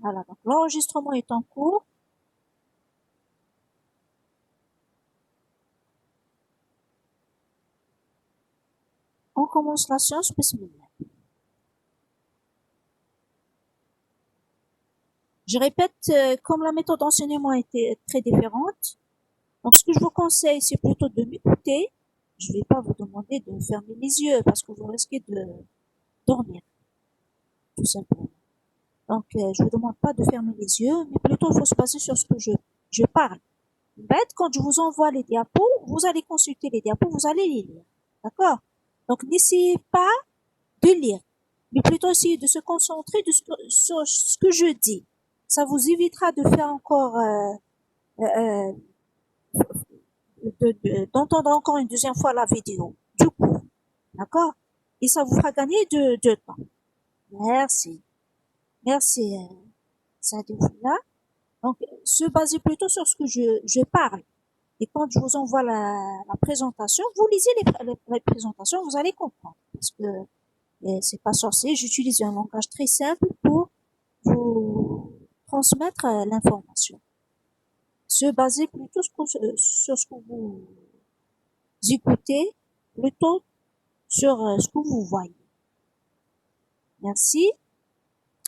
Voilà, donc l'enregistrement est en cours. On commence la séance, bismillah. Je répète, comme la méthode d'enseignement était très différente, donc ce que je vous conseille, c'est plutôt de m'écouter. Je ne vais pas vous demander de fermer les yeux parce que vous risquez de dormir, tout simplement. Donc, je vous demande pas de fermer les yeux, mais plutôt il faut se baser sur ce que je parle. Bête, quand je vous envoie les diapos, vous allez consulter les diapos, vous allez les lire. D'accord? Donc, n'essayez pas de lire, mais plutôt essayer de se concentrer sur ce que je dis. Ça vous évitera de faire encore, euh, d'entendre encore une deuxième fois la vidéo. Du coup, d'accord? Et ça vous fera gagner de temps. Merci. Merci, Sadioula. Donc, se baser plutôt sur ce que je parle. Et quand je vous envoie la présentation, vous lisez les présentations, vous allez comprendre. Parce que c'est pas sorcier, j'utilise un langage très simple pour vous transmettre l'information. Se baser plutôt sur ce que vous écoutez, plutôt sur ce que vous voyez. Merci.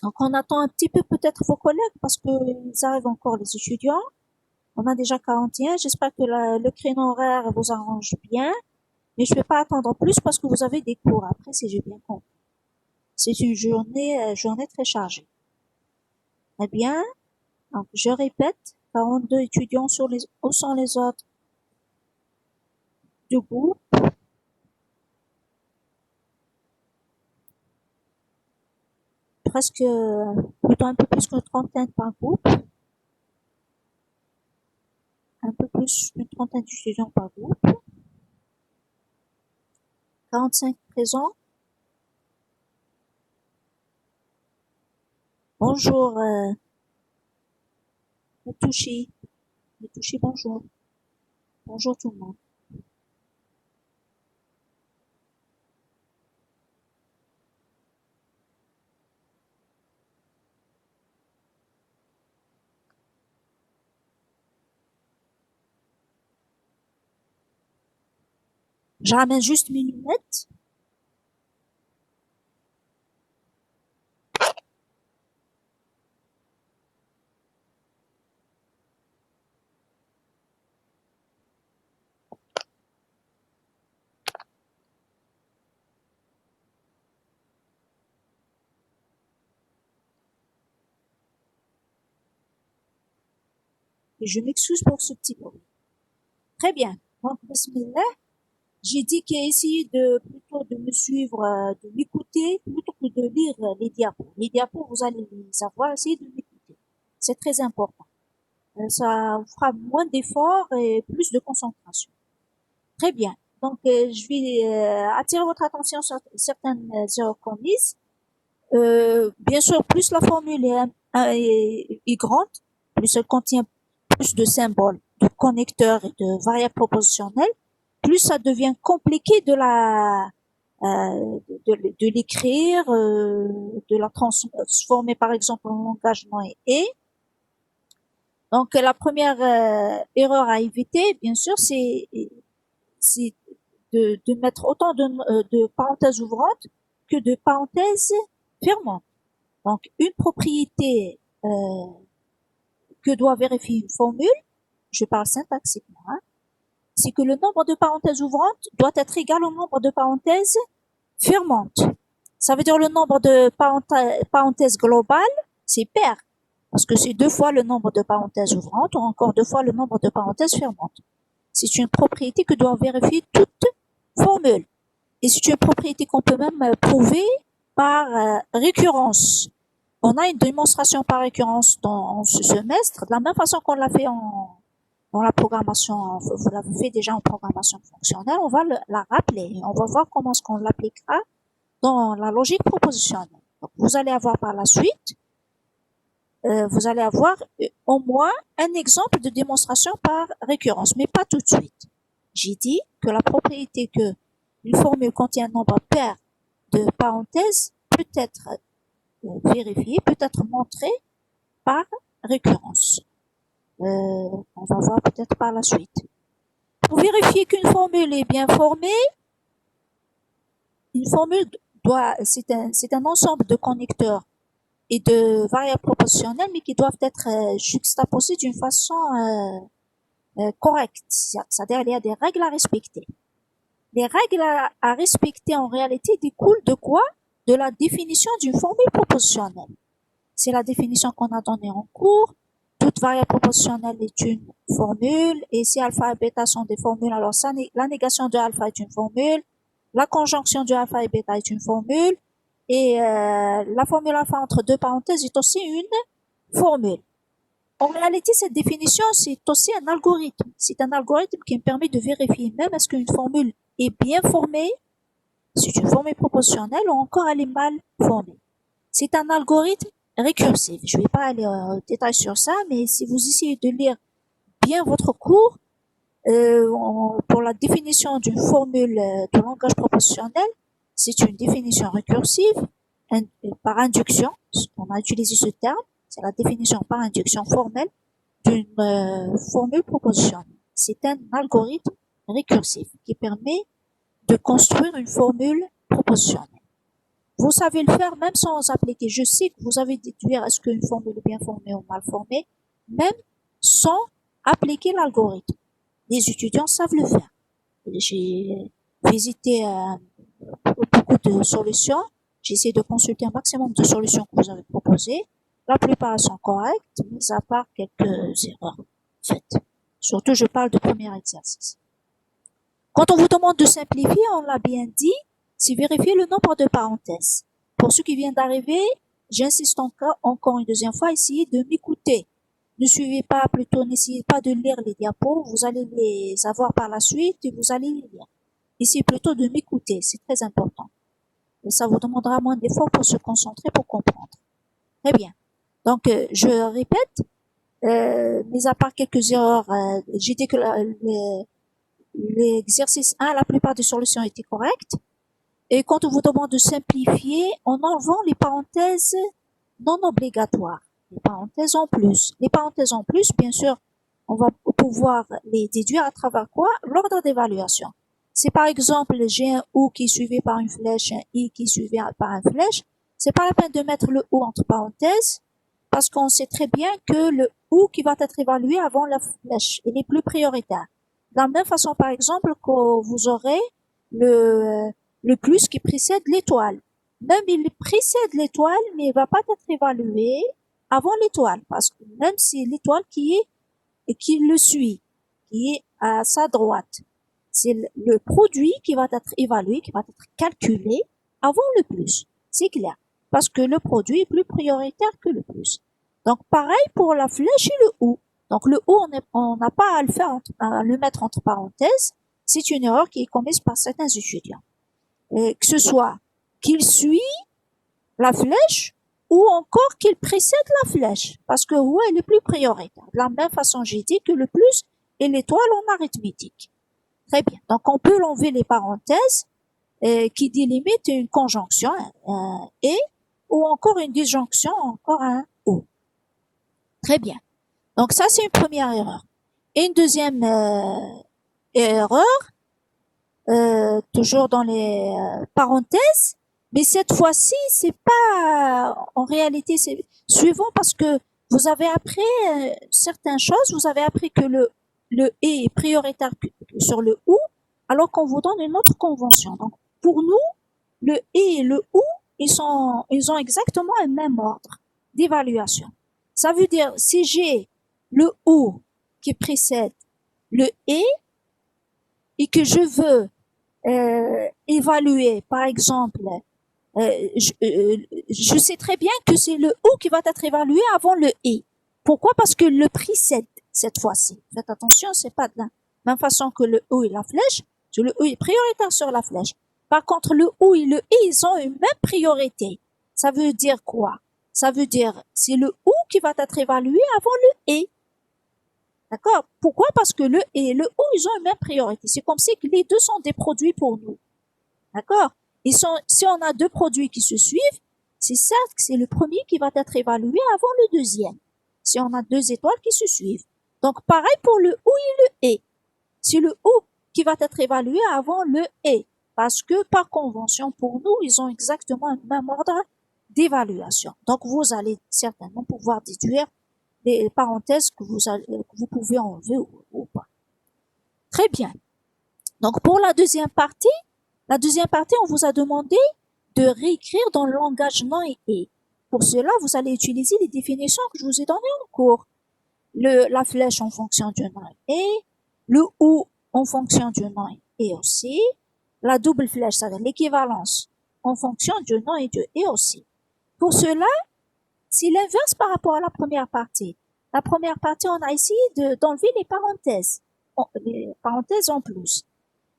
Donc on attend un petit peu peut-être vos collègues parce qu'ils arrivent encore les étudiants. On a déjà 41. J'espère que le créneau horaire vous arrange bien. Mais je ne vais pas attendre plus parce que vous avez des cours après, si j'ai bien compris. C'est une journée très chargée. Très bien. Donc, je répète, 42 étudiants où sont les autres du groupe. Presque, plutôt un peu plus qu'une trentaine par groupe. Un peu plus qu'une trentaine d'étudiants par groupe. 45 présents. Bonjour, Netouchi. Netouchi, bonjour. Bonjour tout le monde. Je ramène juste mes lunettes. Et je m'excuse pour ce petit bruit. Très bien. Donc, bismillah. J'ai dit qu'essayer plutôt de me suivre, de m'écouter, plutôt que de lire les diapos. Les diapos, vous allez les avoir, essayez de m'écouter. C'est très important. Ça vous fera moins d'efforts et plus de concentration. Très bien. Donc, je vais attirer votre attention sur certaines erreurs commises. Bien sûr, plus la formule est grande, plus elle contient plus de symboles, de connecteurs et de variables propositionnelles, plus ça devient compliqué de l'écrire, de la transformer par exemple en langage non et. Donc la première erreur à éviter, bien sûr, c'est de mettre autant de parenthèses ouvrantes que de parenthèses fermantes. Donc une propriété que doit vérifier une formule, je parle syntaxiquement, hein, c'est que le nombre de parenthèses ouvrantes doit être égal au nombre de parenthèses fermantes. Ça veut dire le nombre de parenthèses globales, c'est pair, parce que c'est 2 fois le nombre de parenthèses ouvrantes ou encore 2 fois le nombre de parenthèses fermantes. C'est une propriété que doit vérifier toute formule. Et c'est une propriété qu'on peut même prouver par récurrence. On a une démonstration par récurrence dans ce semestre, de la même façon qu'on l'a fait dans la programmation, vous l'avez fait déjà en programmation fonctionnelle, on va la rappeler. On va voir comment est-ce qu'on l'appliquera dans la logique propositionnelle. Donc, vous allez avoir par la suite, vous allez avoir au moins un exemple de démonstration par récurrence, mais pas tout de suite. J'ai dit que la propriété que une formule contient un nombre pair de parenthèses peut être vérifiée, peut être montrée par récurrence. On va voir peut-être par la suite. Pour vérifier qu'une formule est bien formée, une formule c'est un ensemble de connecteurs et de variables proportionnelles, mais qui doivent être juxtaposées d'une façon correcte. C'est-à-dire, il y a des règles à respecter. Les règles à respecter en réalité découlent de quoi? De la définition d'une formule propositionnelle. C'est la définition qu'on a donnée en cours. Toute variable proportionnelle est une formule, et si alpha et bêta sont des formules, alors la négation de alpha est une formule, la conjonction de alpha et bêta est une formule, et la formule alpha entre deux parenthèses est aussi une formule. En réalité, cette définition, c'est aussi un algorithme. C'est un algorithme qui me permet de vérifier même est-ce qu'une formule est bien formée, c'est une formule proportionnelle, ou encore elle est mal formée. C'est un algorithme récursif. Je ne vais pas aller en détail sur ça, mais si vous essayez de lire bien votre cours, pour la définition d'une formule de langage proportionnel, c'est une définition récursive par induction. On a utilisé ce terme, c'est la définition par induction formelle d'une formule propositionnelle. C'est un algorithme récursif qui permet de construire une formule propositionnelle. Vous savez le faire même sans appliquer. Je sais que vous savez déduire est-ce qu'une formule est bien formée ou mal formée, même sans appliquer l'algorithme. Les étudiants savent le faire. J'ai visité beaucoup de solutions. J'ai essayé de consulter un maximum de solutions que vous avez proposées. La plupart sont correctes, mis à part quelques erreurs faites. Surtout, je parle du premier exercice. Quand on vous demande de simplifier, on l'a bien dit, c'est vérifier le nombre de parenthèses. Pour ceux qui viennent d'arriver, j'insiste encore une deuxième fois, essayez de m'écouter. Ne suivez pas, plutôt n'essayez pas de lire les diapos, vous allez les avoir par la suite et vous allez les lire. Essayez plutôt de m'écouter, c'est très important. Et ça vous demandera moins d'efforts pour se concentrer, pour comprendre. Très bien. Donc, je répète, mis à part quelques erreurs, j'ai dit que l'exercice 1, la plupart des solutions étaient correctes. Et quand on vous demande de simplifier, en enlevant les parenthèses non obligatoires, les parenthèses en plus. Les parenthèses en plus, bien sûr, on va pouvoir les déduire à travers quoi? L'ordre d'évaluation. C'est par exemple, j'ai un OU qui est suivi par une flèche, un I qui est suivi par une flèche. C'est pas la peine de mettre le OU entre parenthèses, parce qu'on sait très bien que le OU qui va être évalué avant la flèche, il est plus prioritaire. De la même façon, par exemple, que vous aurez le plus qui précède l'étoile. Même il précède l'étoile, mais il va pas être évalué avant l'étoile, parce que même c'est l'étoile qui le suit, qui est à sa droite. C'est le produit qui va être évalué, qui va être calculé avant le plus. C'est clair. Parce que le produit est plus prioritaire que le plus. Donc, pareil pour la flèche et le OU. Donc, le OU, on n'a pas à le mettre entre parenthèses. C'est une erreur qui est commise par certains étudiants. Que ce soit qu'il suit la flèche ou encore qu'il précède la flèche, parce que OU est le plus prioritaire. De la même façon, j'ai dit que le plus est l'étoile en arithmétique. Très bien. Donc, on peut enlever les parenthèses qui délimitent une conjonction, un et, ou encore une disjonction, encore un ou. Très bien. Donc, ça, c'est une première erreur. Et une deuxième erreur, toujours dans les parenthèses, mais cette fois-ci, c'est pas en réalité, c'est suivant parce que vous avez appris certaines choses, vous avez appris que le et est prioritaire sur le ou, alors qu'on vous donne une autre convention. Donc, pour nous, le et le ou, ils ont exactement un même ordre d'évaluation. Ça veut dire, si j'ai le ou qui précède le et que je veux évaluer, par exemple, je sais très bien que c'est le ou qui va être évalué avant le et. Pourquoi? Parce que le précède cette fois-ci. Faites attention, c'est pas de la même façon que le ou et la flèche. Le ou est prioritaire sur la flèche. Par contre, le ou et le et, ils ont une même priorité. Ça veut dire quoi? Ça veut dire c'est le ou qui va être évalué avant le et. D'accord? Pourquoi? Parce que le et le ou, ils ont une même priorité. C'est comme si les deux sont des produits pour nous. D'accord? Si on a deux produits qui se suivent, c'est certes que c'est le premier qui va être évalué avant le deuxième. si on a deux étoiles qui se suivent. Donc, pareil pour le OU et le ET. C'est le OU qui va être évalué avant le ET. Parce que, par convention, pour nous, ils ont exactement le même ordre d'évaluation. Donc, vous allez certainement pouvoir déduire les parenthèses que vous pouvez enlever ou pas. Très bien. Donc, pour la deuxième partie, on vous a demandé de réécrire dans le langage non et. Pour cela, vous allez utiliser les définitions que je vous ai données en cours. La flèche en fonction du nom et, le ou en fonction du nom et aussi, la double flèche, c'est-à-dire l'équivalence en fonction du nom et du et aussi. Pour cela, c'est l'inverse par rapport à la première partie. La première partie, on a essayé d'enlever les parenthèses en plus.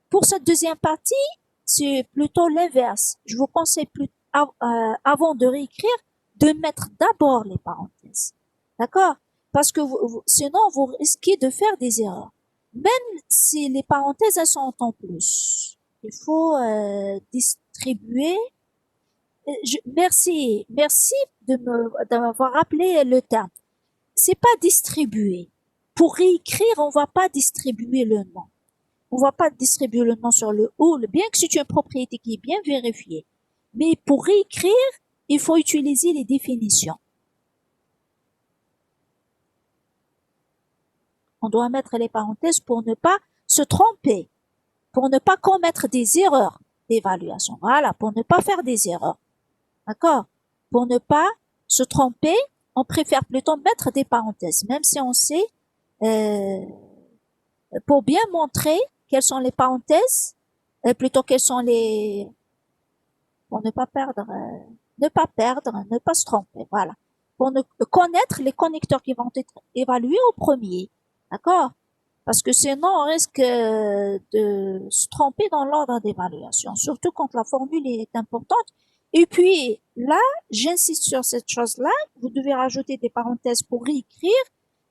Pour cette deuxième partie, c'est plutôt l'inverse. Je vous conseille avant de réécrire, de mettre d'abord les parenthèses. D'accord? Parce que sinon, vous risquez de faire des erreurs. Même si les parenthèses, elles sont en plus. Il faut distribuer. Merci de m'avoir rappelé le terme. C'est pas distribuer. Pour réécrire, on va pas distribuer le nom. On va pas distribuer le nom sur le ou, bien que c'est une propriété qui est bien vérifiée. Mais pour réécrire, il faut utiliser les définitions. On doit mettre les parenthèses pour ne pas se tromper, pour ne pas commettre des erreurs d'évaluation. Voilà, pour ne pas faire des erreurs. D'accord? Pour ne pas se tromper, on préfère plutôt mettre des parenthèses, même si on sait, pour bien montrer quelles sont les parenthèses, plutôt quelles sont les, pour ne pas perdre, ne pas se tromper, voilà. Pour ne connaître les connecteurs qui vont être évalués au premier. D'accord? Parce que sinon, on risque de se tromper dans l'ordre d'évaluation, surtout quand la formule est importante. Et puis, là, j'insiste sur cette chose-là, vous devez rajouter des parenthèses pour réécrire.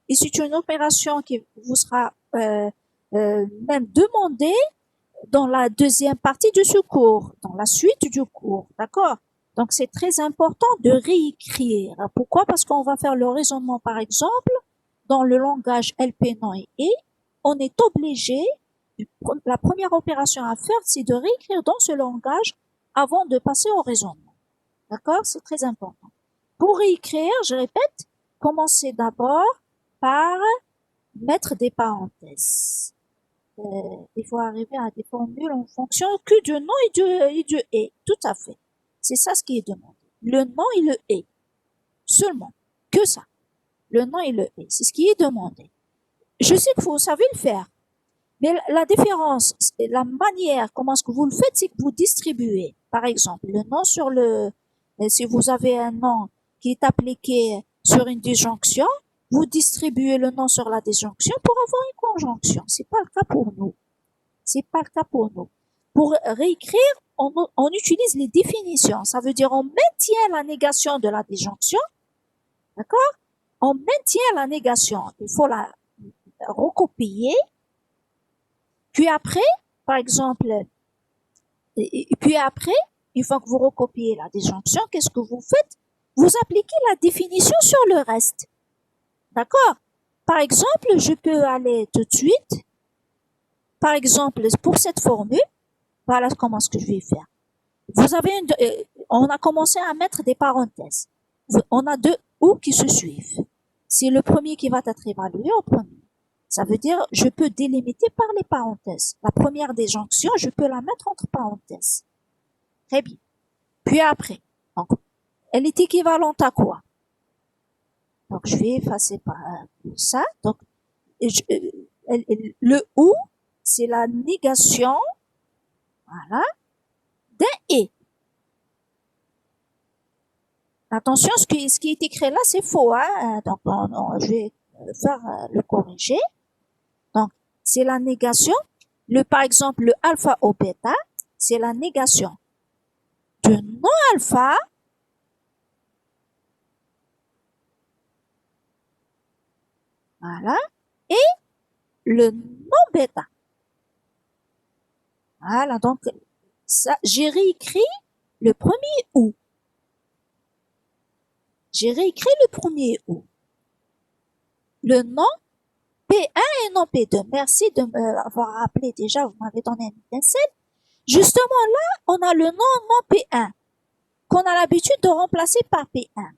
Et c'est une opération qui vous sera même demandée dans la deuxième partie de ce cours, dans la suite du cours, d'accord? Donc, c'est très important de réécrire. Pourquoi? Parce qu'on va faire le raisonnement, par exemple, dans le langage LP non et on est obligé, la première opération à faire, c'est de réécrire dans ce langage avant de passer au raisonnement. D'accord? C'est très important. Pour réécrire, je répète, commencez d'abord par mettre des parenthèses. Il faut arriver à des formules en fonction que du nom et du et. Tout à fait. C'est ça ce qui est demandé. Le nom et le et. Seulement. Que ça. Le nom et le et. C'est ce qui est demandé. Je sais que vous savez le faire. Mais la différence, la manière, comment est-ce que vous le faites, c'est que vous distribuez. Par exemple, le nom sur si vous avez un nom qui est appliqué sur une disjonction, vous distribuez le nom sur la disjonction pour avoir une conjonction. C'est pas le cas pour nous. C'est pas le cas pour nous. Pour réécrire, on utilise les définitions. Ça veut dire on maintient la négation de la disjonction. D'accord? On maintient la négation. Il faut la recopier. Puis après, par exemple, et puis après, une fois que vous recopiez la disjonction, qu'est-ce que vous faites? Vous appliquez la définition sur le reste. D'accord? Par exemple, je peux aller tout de suite. Par exemple, pour cette formule, voilà comment ce que je vais faire. Vous avez on a commencé à mettre des parenthèses. On a deux ou qui se suivent. C'est le premier qui va être évalué au premier. Ça veut dire, je peux délimiter par les parenthèses. La première disjonction, je peux la mettre entre parenthèses. Très bien. Puis après, donc, elle est équivalente à quoi? Donc, je vais effacer par ça. Donc, le ou, c'est la négation, voilà, d'un et. Attention, ce qui est écrit là, c'est faux, hein. Donc, je vais faire le corriger. Donc, c'est la négation. Par exemple, le alpha au bêta, c'est la négation de non-alpha voilà, et le non-bêta. Voilà, donc, ça, j'ai réécrit le premier ou. J'ai réécrit le premier ou. le nom P1 et non P2. Merci de m'avoir rappelé déjà, vous m'avez donné une étincelle. Justement là, on a le nom non P1 qu'on a l'habitude de remplacer par P1.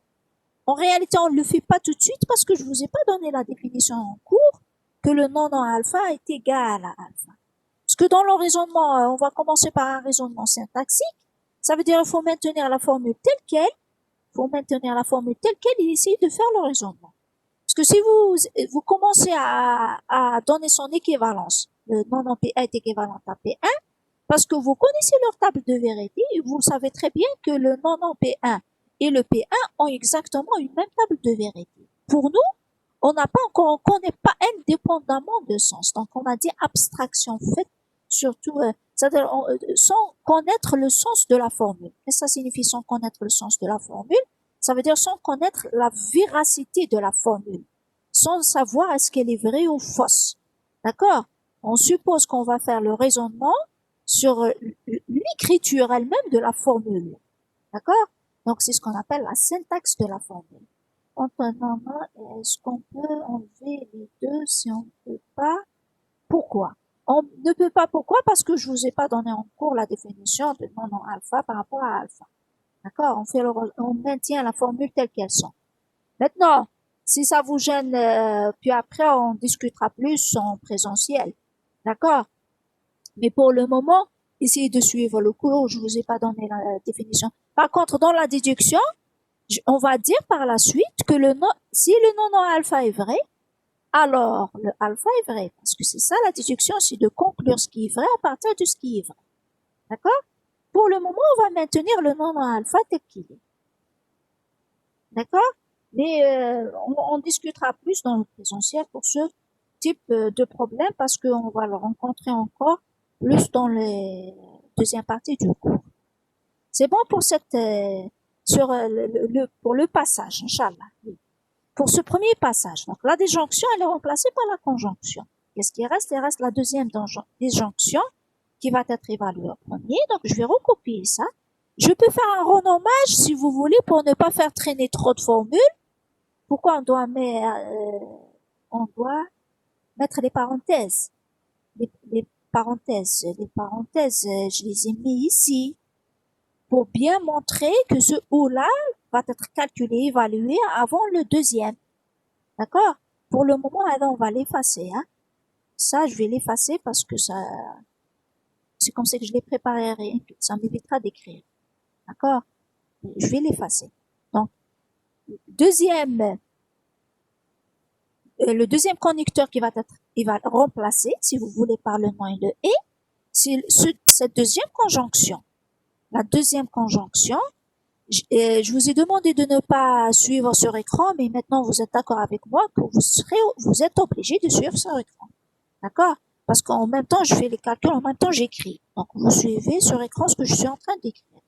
En réalité, on ne le fait pas tout de suite parce que je vous ai pas donné la définition en cours que le nom non alpha est égal à alpha. Parce que dans le raisonnement, on va commencer par un raisonnement syntaxique. Ça veut dire qu'il faut maintenir la formule telle quelle. Il faut maintenir la formule telle quelle et essayer de faire le raisonnement. Parce que si vous commencez à donner son équivalence, le non en P1 est équivalent à P1, parce que vous connaissez leur table de vérité et vous savez très bien que le non en P1 et le P1 ont exactement une même table de vérité. Pour nous, on n'a pas encore, on connaît pas indépendamment de sens. Donc, on a dit abstraction faite surtout, c'est-à-dire sans connaître le sens de la formule. Qu'est-ce que ça signifie sans connaître le sens de la formule? Ça veut dire sans connaître la véracité de la formule, sans savoir est-ce qu'elle est vraie ou fausse. D'accord? On suppose qu'on va faire le raisonnement sur l'écriture elle-même de la formule. D'accord? Donc, c'est ce qu'on appelle la syntaxe de la formule. Est-ce qu'on peut enlever les deux si on ne peut pas? Pourquoi? On ne peut pas pourquoi? Parce que je vous ai pas donné en cours la définition de non non alpha par rapport à alpha. D'accord? On maintient la formule telle qu'elle sont. Maintenant, si ça vous gêne, puis après on discutera plus en présentiel. D'accord? Mais pour le moment, essayez de suivre le cours. Je vous ai pas donné la définition. Par contre, dans la déduction, on va dire par la suite que si le non alpha est vrai, alors le alpha est vrai. Parce que c'est ça la déduction, c'est de conclure ce qui est vrai à partir de ce qui est vrai. D'accord? Pour le moment, on va maintenir le non alpha tel qu'il est. D'accord? Mais on discutera plus dans le présentiel pour ce type de problème parce qu'on va le rencontrer encore plus dans les deuxième partie du cours. C'est bon pour cette pour le passage, Inch'Allah. Oui. Pour ce premier passage, donc la disjonction, elle est remplacée par la conjonction. Qu'est-ce qui reste? Il reste la deuxième disjonction qui va être évaluée au premier. Donc je vais recopier ça. Je peux faire un renommage si vous voulez pour ne pas faire traîner trop de formules. Pourquoi on doit mettre les parenthèses? Les parenthèses, je les ai mis ici pour bien montrer que ce ou-là va être calculé, évalué avant le deuxième. D'accord? Pour le moment, alors, on va l'effacer, hein. Ça, je vais l'effacer parce que c'est comme ça que je l'ai préparé, ça m'évitera d'écrire. D'accord? Je vais l'effacer. Donc, le deuxième conducteur il va remplacer, si vous voulez, par le nom et le et, c'est cette deuxième conjonction. La deuxième conjonction, je vous ai demandé de ne pas suivre sur écran, mais maintenant vous êtes d'accord avec moi que vous êtes obligé de suivre sur écran. D'accord? Parce qu'en même temps, je fais les calculs, en même temps, j'écris. Donc, vous suivez sur écran ce que je suis en train d'écrire.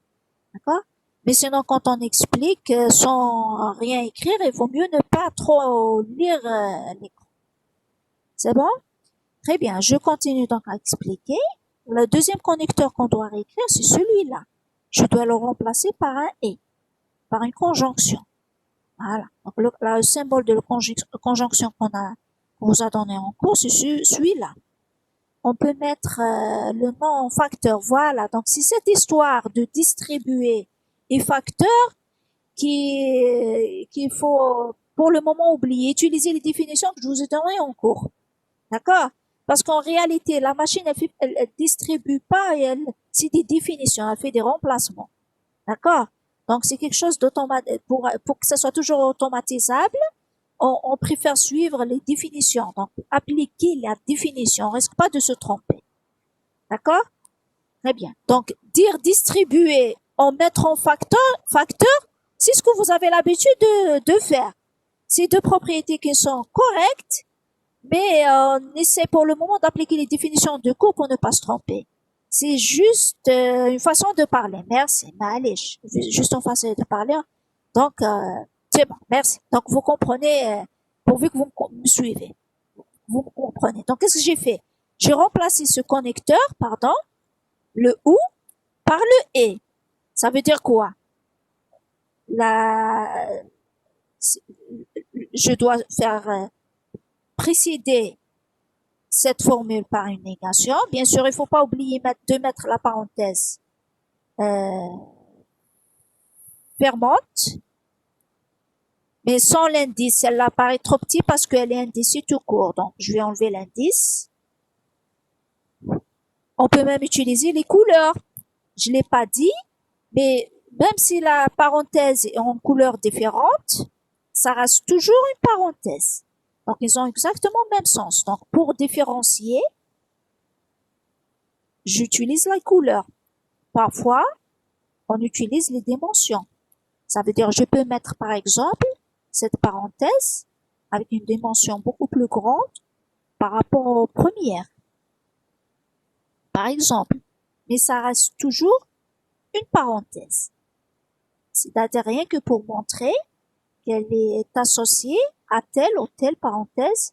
D'accord? Mais sinon, quand on explique sans rien écrire, il vaut mieux ne pas trop lire l'écran. C'est bon? Très bien. Je continue donc à expliquer. Le deuxième connecteur qu'on doit réécrire, c'est celui-là. Je dois le remplacer par un et, par une conjonction. Voilà. Donc, le symbole de la conjonction qu'on vous a donné en cours, c'est celui-là. On peut mettre le nom en facteur. Voilà. Donc, c'est cette histoire de distribuer et facteur qu'il faut pour le moment oublier. Utiliser les définitions que je vous ai données en cours. D'accord? Parce qu'en réalité, la machine, elle distribue pas et c'est des définitions. Elle fait des remplacements. D'accord? Donc, c'est quelque chose d'automatique. Pour que ça soit toujours automatisable, on préfère suivre les définitions. Donc, appliquer la définition. On risque pas de se tromper. D'accord? Très bien. Donc, dire distribuer en mettre en facteur, c'est ce que vous avez l'habitude de faire. C'est deux propriétés qui sont correctes, mais on essaie pour le moment d'appliquer les définitions de cours pour ne pas se tromper. C'est juste une façon de parler. Merci. Malish. Juste une façon de parler. Donc, c'est bon. Merci. Donc, vous comprenez, pourvu que vous me suivez. Vous me comprenez. Donc, qu'est-ce que j'ai fait? J'ai remplacé ce connecteur, pardon, le ou, par le et. Ça veut dire quoi? La, je dois faire précéder cette formule par une négation. Bien sûr, il ne faut pas oublier de mettre la parenthèse fermante, mais sans l'indice. Celle-là paraît trop petit parce qu'elle est indicée tout court. Donc, je vais enlever l'indice. On peut même utiliser les couleurs. Je l'ai pas dit, mais même si la parenthèse est en couleur différente, ça reste toujours une parenthèse. Donc, ils ont exactement le même sens. Donc, pour différencier, j'utilise la couleur. Parfois, on utilise les dimensions. Ça veut dire, je peux mettre, par exemple, cette parenthèse avec une dimension beaucoup plus grande par rapport aux premières. Par exemple. Mais ça reste toujours une parenthèse. C'est-à-dire rien que pour montrer qu'elle est associée à telle ou telle parenthèse,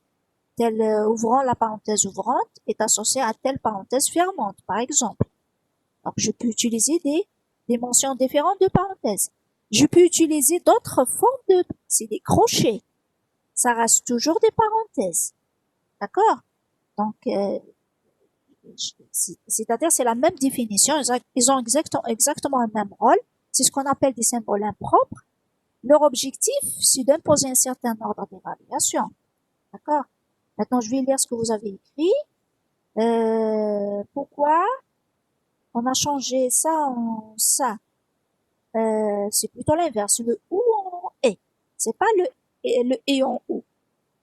telle ouvrant la parenthèse ouvrante est associée à telle parenthèse fermante, par exemple. Donc, je peux utiliser des dimensions différentes de parenthèses. Je peux utiliser d'autres formes c'est des crochets. Ça reste toujours des parenthèses. D'accord? Donc, c'est-à-dire c'est la même définition. Ils ont exactement le même rôle. C'est ce qu'on appelle des symboles impropres. Leur objectif, c'est d'imposer un certain ordre d'évaluation. D'accord? Maintenant, je vais lire ce que vous avez écrit. Pourquoi on a changé ça en ça? C'est plutôt l'inverse. Le ou en et. C'est pas le et en ou.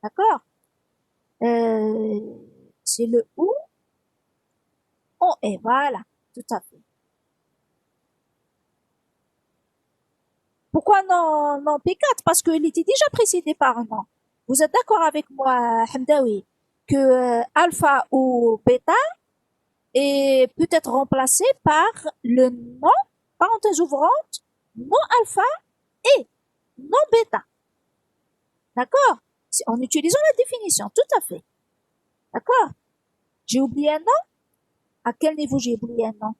D'accord? C'est le ou en et. Voilà. Tout à fait. Pourquoi non P4? Parce qu'il était déjà précédé par un nom. Vous êtes d'accord avec moi, Hamdawi, que alpha ou bêta est peut-être remplacé par le nom, parenthèse ouvrante, non alpha et non bêta. D'accord? En utilisant la définition, tout à fait. D'accord? J'ai oublié un nom? À quel niveau j'ai oublié un nom?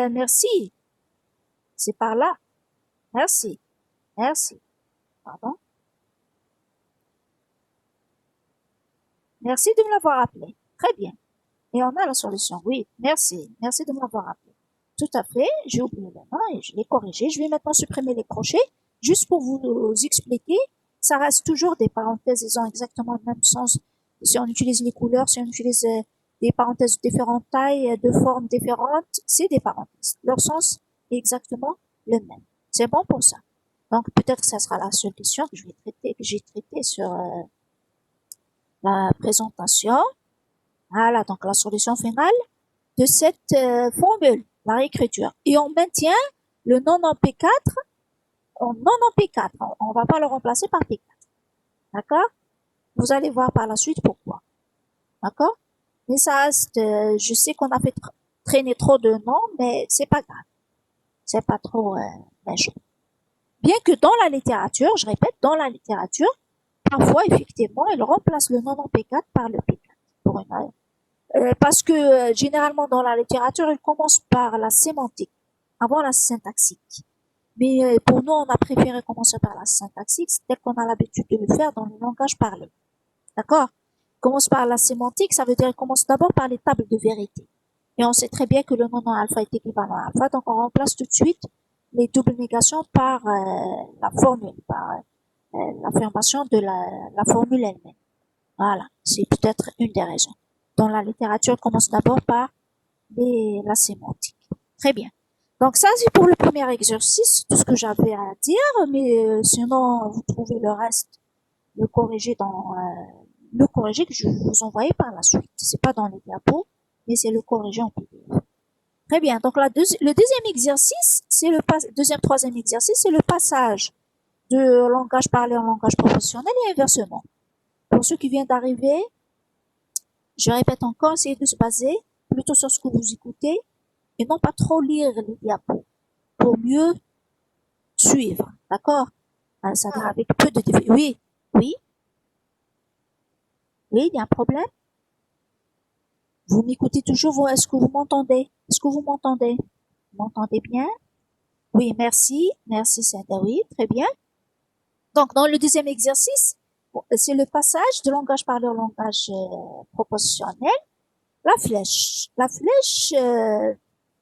Merci. C'est par là. Merci. Merci. Pardon. Merci de me l'avoir appelé. Très bien. Et on a la solution. Oui. Merci. Merci de me l'avoir appelé. Tout à fait. J'ai oublié le nom et je l'ai corrigé. Je vais maintenant supprimer les crochets. Juste pour vous expliquer, ça reste toujours des parenthèses. Ils ont exactement le même sens. Si on utilise les couleurs, si on utilise des parenthèses de différentes tailles, de formes différentes, c'est des parenthèses. Leur sens est exactement le même. C'est bon pour ça. Donc peut-être que ça sera la solution que j'ai traité sur la présentation. Voilà, donc la solution finale de cette formule, la réécriture. Et on maintient le non en P4 en non en P4. On va pas le remplacer par P4. D'accord? Vous allez voir par la suite pourquoi. D'accord? Mais ça reste, je sais qu'on a fait traîner trop de noms, mais c'est pas grave. C'est pas trop méchant. Bien que dans la littérature, je répète, dans la littérature, parfois, effectivement, il remplace le non en P4 par le P4. Pour une, parce que généralement, dans la littérature, il commence par la sémantique, avant la syntaxique. Mais pour nous, on a préféré commencer par la syntaxique, tel qu'on a l'habitude de le faire dans le langage parlé. D'accord? Commence par la sémantique, ça veut dire commence d'abord par les tables de vérité. Et on sait très bien que le nom alpha est équivalent à alpha, donc on remplace tout de suite les doubles négations par la formule, par l'affirmation de la formule elle-même. Voilà, c'est peut-être une des raisons. Dans la littérature, on commence d'abord par la sémantique. Très bien. Donc ça, c'est pour le premier exercice, tout ce que j'avais à dire, mais sinon, vous trouvez le reste, le corrigé le corrigé que je vais vous envoyer par la suite. C'est pas dans les diapos, mais c'est le corrigé en PDF. Très bien. Donc le deuxième exercice, c'est troisième exercice, c'est le passage de langage parlé en langage professionnel et inversement. Pour ceux qui viennent d'arriver, je répète encore, essayez de se baser plutôt sur ce que vous écoutez et non pas trop lire les diapos pour mieux suivre. D'accord? Ça va avec peu de difficulté. Oui, oui, oui, il y a un problème. Vous m'écoutez toujours, est-ce que vous m'entendez? Est-ce que vous m'entendez? Vous m'entendez bien? Oui, merci. Merci, Saint-David. Très bien. Donc, dans le deuxième exercice, c'est le passage de langage parlé au langage propositionnel. La flèche. La flèche,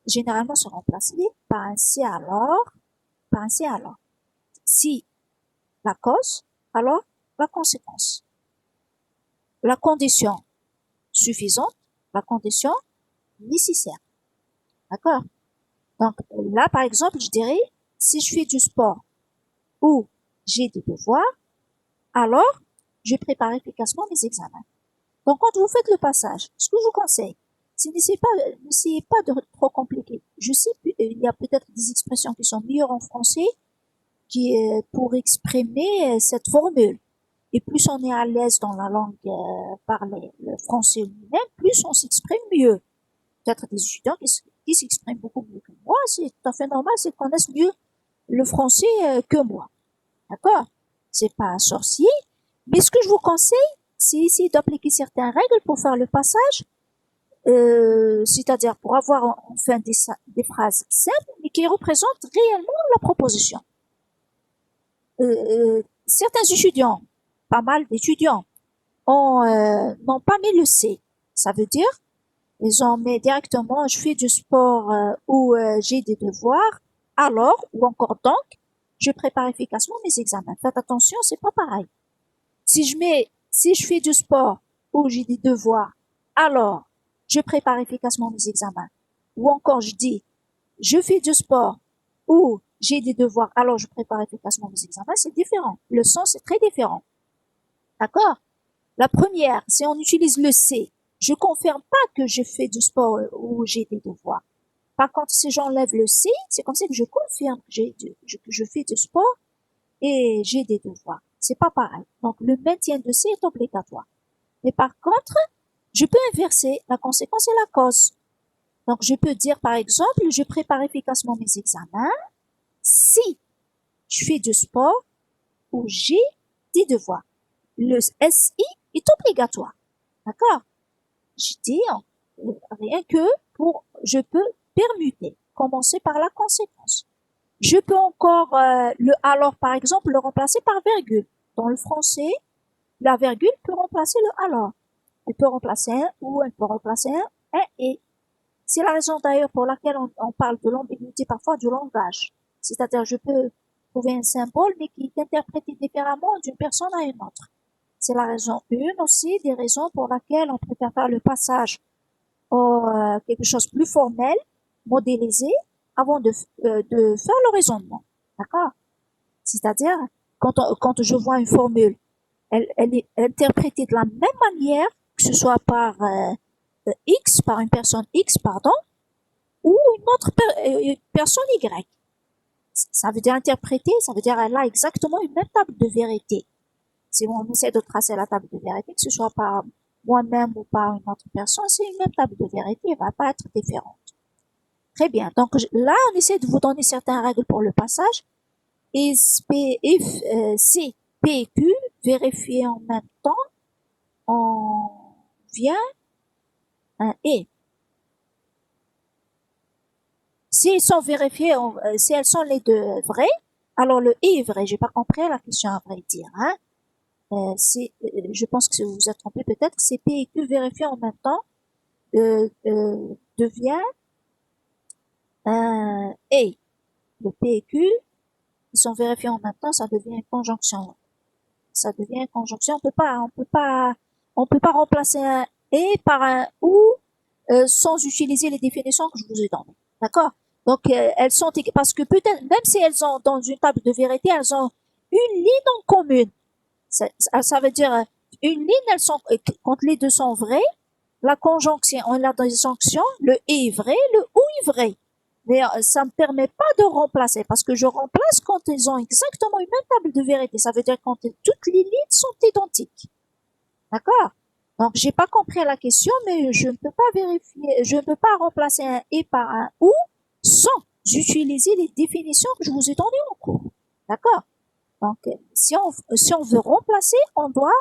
généralement, se remplace par un si alors, par un si alors. Si la cause, alors la conséquence. La condition suffisante, la condition nécessaire. D'accord? Donc là, par exemple, je dirais, si je fais du sport ou j'ai des devoirs, alors je prépare efficacement mes examens. Donc quand vous faites le passage, ce que je vous conseille, c'est n'essayez pas de trop compliquer. Je sais qu'il y a peut-être des expressions qui sont meilleures en français qui pour exprimer cette formule. Et plus on est à l'aise dans la langue parlée, le français lui-même, plus on s'exprime mieux. Peut-être des étudiants qui s'expriment beaucoup mieux que moi, c'est tout à fait normal, c'est qu'ils connaissent mieux le français que moi. D'accord? C'est pas un sorcier, mais ce que je vous conseille, c'est essayer d'appliquer certaines règles pour faire le passage, c'est-à-dire pour avoir enfin des phrases simples, mais qui représentent réellement la proposition. Certains étudiants, pas mal d'étudiants, n'ont pas mis le C. Ça veut dire, ils ont mis directement, je fais du sport ou j'ai des devoirs, alors, ou encore donc, je prépare efficacement mes examens. Faites attention, c'est pas pareil. Si je fais du sport ou j'ai des devoirs, alors, je prépare efficacement mes examens. Ou encore, je dis, je fais du sport ou j'ai des devoirs, alors je prépare efficacement mes examens, c'est différent. Le sens est très différent. D'accord? La première, si on utilise le C, je confirme pas que je fais du sport ou j'ai des devoirs. Par contre, si j'enlève le C, c'est comme ça que je confirme que je fais du sport et j'ai des devoirs. C'est pas pareil. Donc, le maintien de C est obligatoire. Mais par contre, je peux inverser la conséquence et la cause. Donc, je peux dire, par exemple, je prépare efficacement mes examens si je fais du sport ou j'ai des devoirs. Le SI est obligatoire. D'accord? Je dis rien que je peux permuter, commencer par la conséquence. Je peux encore le alors par exemple le remplacer par virgule. Dans le français, la virgule peut remplacer le alors. Elle peut remplacer un ou elle peut remplacer un et. C'est la raison d'ailleurs pour laquelle on parle de l'ambiguïté parfois du langage. C'est-à-dire je peux trouver un symbole mais qui est interprété différemment d'une personne à une autre. C'est la raison une aussi des raisons pour laquelle on préfère faire le passage à quelque chose de plus formel, modélisé, avant de faire le raisonnement. D'accord? C'est-à-dire, quand je vois une formule, elle est interprétée de la même manière, que ce soit par X, par une personne X, pardon, ou une autre personne Y. Ça veut dire interpréter, ça veut dire elle a exactement une même table de vérité. Si on essaie de tracer la table de vérité, que ce soit par moi-même ou par une autre personne, c'est une même table de vérité, elle va pas être différente. Très bien. Donc là, on essaie de vous donner certaines règles pour le passage. Et C, P et Q, vérifier en même temps, on vient un et. Si elles sont vérifiées, si elles sont les deux vraies, alors le et est vrai. J'ai pas compris la question à vrai dire, hein. Je pense que vous vous êtes trompé peut-être. C'est P et Q vérifiés en même temps devient un et. Le P et Q, ils sont vérifiés en même temps, ça devient une conjonction. Ça devient une conjonction. On peut pas remplacer un et par un ou sans utiliser les définitions que je vous ai données. D'accord? Donc elles sont parce que peut-être même si elles ont dans une table de vérité, elles ont une ligne en commune. Ça veut dire une ligne, quand les deux sont vrais, la conjonction, on a dans les sanctions, le est vrai, le ou est vrai. Mais ça me permet pas de remplacer parce que je remplace quand ils ont exactement une même table de vérité. Ça veut dire quand toutes les lignes sont identiques. D'accord? Donc j'ai pas compris la question, mais je ne peux pas vérifier, je ne peux pas remplacer un et par un ou sans utiliser les définitions que je vous ai données en cours. D'accord? Donc si on veut remplacer, on doit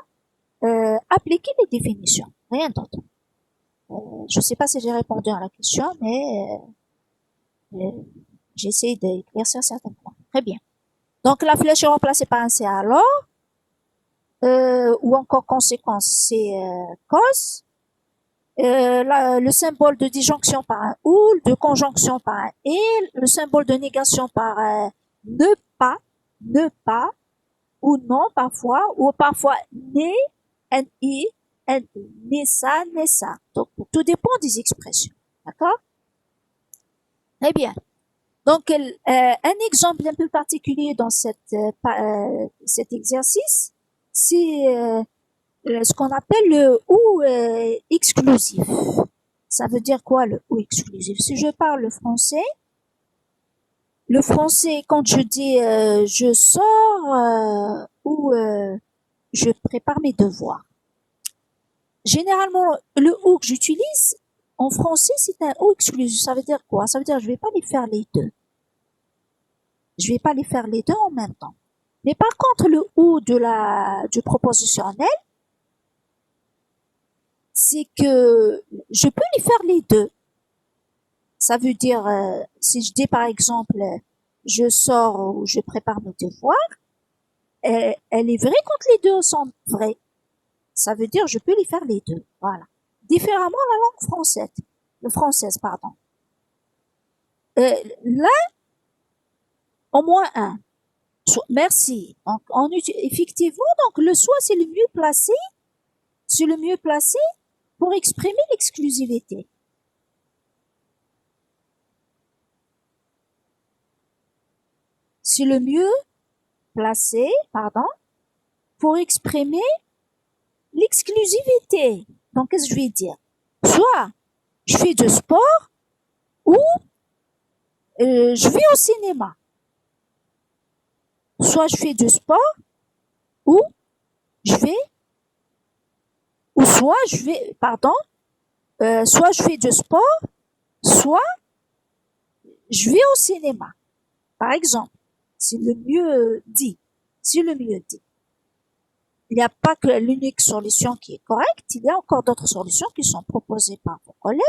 appliquer les définitions, rien d'autre. Je sais pas si j'ai répondu à la question, mais j'essaie d'éclaircir certains points. Très bien. Donc la flèche est remplacée par un C alors. ou encore conséquence, c'est cause. Le symbole de disjonction par un ou, de conjonction par un et, le symbole de négation par ne pas, ne pas, ou non parfois, ou parfois né, ni, né ça, né ça. Donc, tout dépend des expressions. D'accord? Très bien. Donc, un exemple un peu particulier dans cet exercice, c'est ce qu'on appelle le ou exclusif. Ça veut dire quoi le ou exclusif? Si je parle le français quand je dis je sors ou je prépare mes devoirs. Généralement, le ou que j'utilise en français, c'est un ou exclusif. Ça veut dire quoi? Ça veut dire je vais pas les faire les deux. Je vais pas les faire les deux en même temps. Mais par contre, le ou du propositionnel, c'est que je peux les faire les deux. Ça veut dire, si je dis par exemple, je sors ou je prépare mes devoirs, elle est vraie quand les deux sont vrais. Ça veut dire, je peux les faire les deux. Voilà. Différemment la langue française, pardon. Là, au moins un. Merci. Donc, effectivement, donc le soit c'est le mieux placé, pour exprimer l'exclusivité. C'est le mieux placé, pardon, pour exprimer l'exclusivité. Donc, qu'est-ce que je vais dire? Soit je fais du sport ou je vais au cinéma. Soit je fais du sport ou je vais, ou soit je vais, pardon, soit je fais du sport, soit je vais au cinéma. Par exemple, c'est le mieux dit. C'est le mieux dit. Il n'y a pas que l'unique solution qui est correcte, il y a encore d'autres solutions qui sont proposées par vos collègues.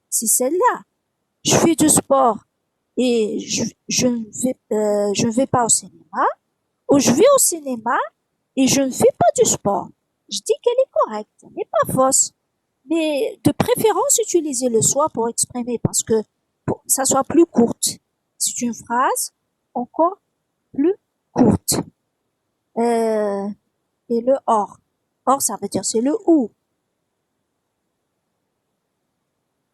C'est celle-là. Je fais du sport et je ne vais pas au cinéma, ou je vais au cinéma et je ne fais pas du sport. Je dis qu'elle est correcte, elle n'est pas fausse. Mais de préférence, utilisez le soit pour exprimer parce que pour que ça soit plus courte. C'est une phrase encore plus courte. Et le or. Or, ça veut dire c'est le ou.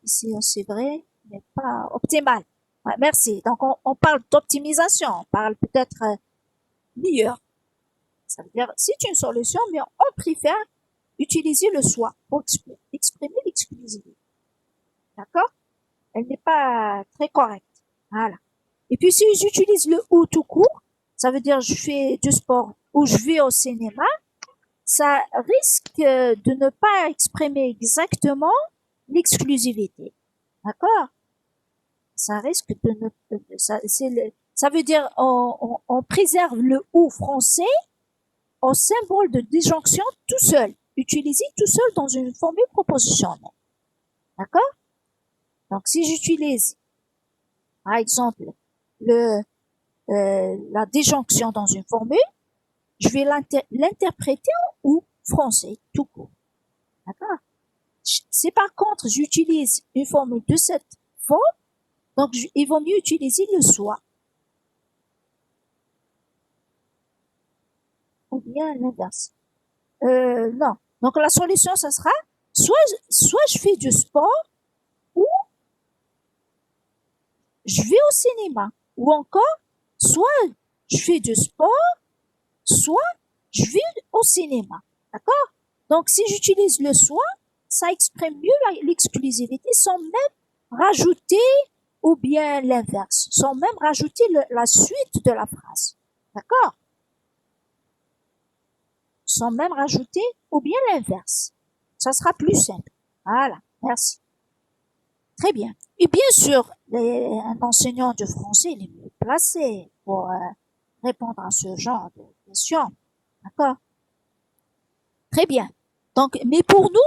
Ici, c'est vrai, mais pas optimal. Ouais, merci. Donc, on parle d'optimisation. On parle peut-être meilleur. Ça veut dire, c'est une solution, mais on préfère utiliser le soit pour exprimer l'exclusivité. D'accord? Elle n'est pas très correcte. Voilà. Et puis, si j'utilise le ou tout court, ça veut dire je fais du sport ou je vais au cinéma, ça risque de ne pas exprimer exactement l'exclusivité. D'accord? Ça risque de ne, ça veut dire on préserve le ou français au symbole de disjonction tout seul, utilisé tout seul dans une formule propositionnelle. D'accord? Donc, si j'utilise, par exemple, la disjonction dans une formule, je vais l'interpréter en ou français, tout court. D'accord? Si par contre j'utilise une formule de cette forme, donc il vaut mieux utiliser le soit. Ou bien l'inverse. Non. Donc la solution, ça sera soit je fais du sport ou je vais au cinéma. Ou encore, soit je fais du sport, soit je vais au cinéma. D'accord? Donc si j'utilise le soit, ça exprime mieux l'exclusivité sans même rajouter ou bien l'inverse, sans même rajouter la suite de la phrase. D'accord? Sans même rajouter ou bien l'inverse. Ça sera plus simple. Voilà, merci. Très bien. Et bien sûr, un enseignant de français il est mieux placé pour répondre à ce genre de questions. D'accord? Très bien. Donc, mais pour nous,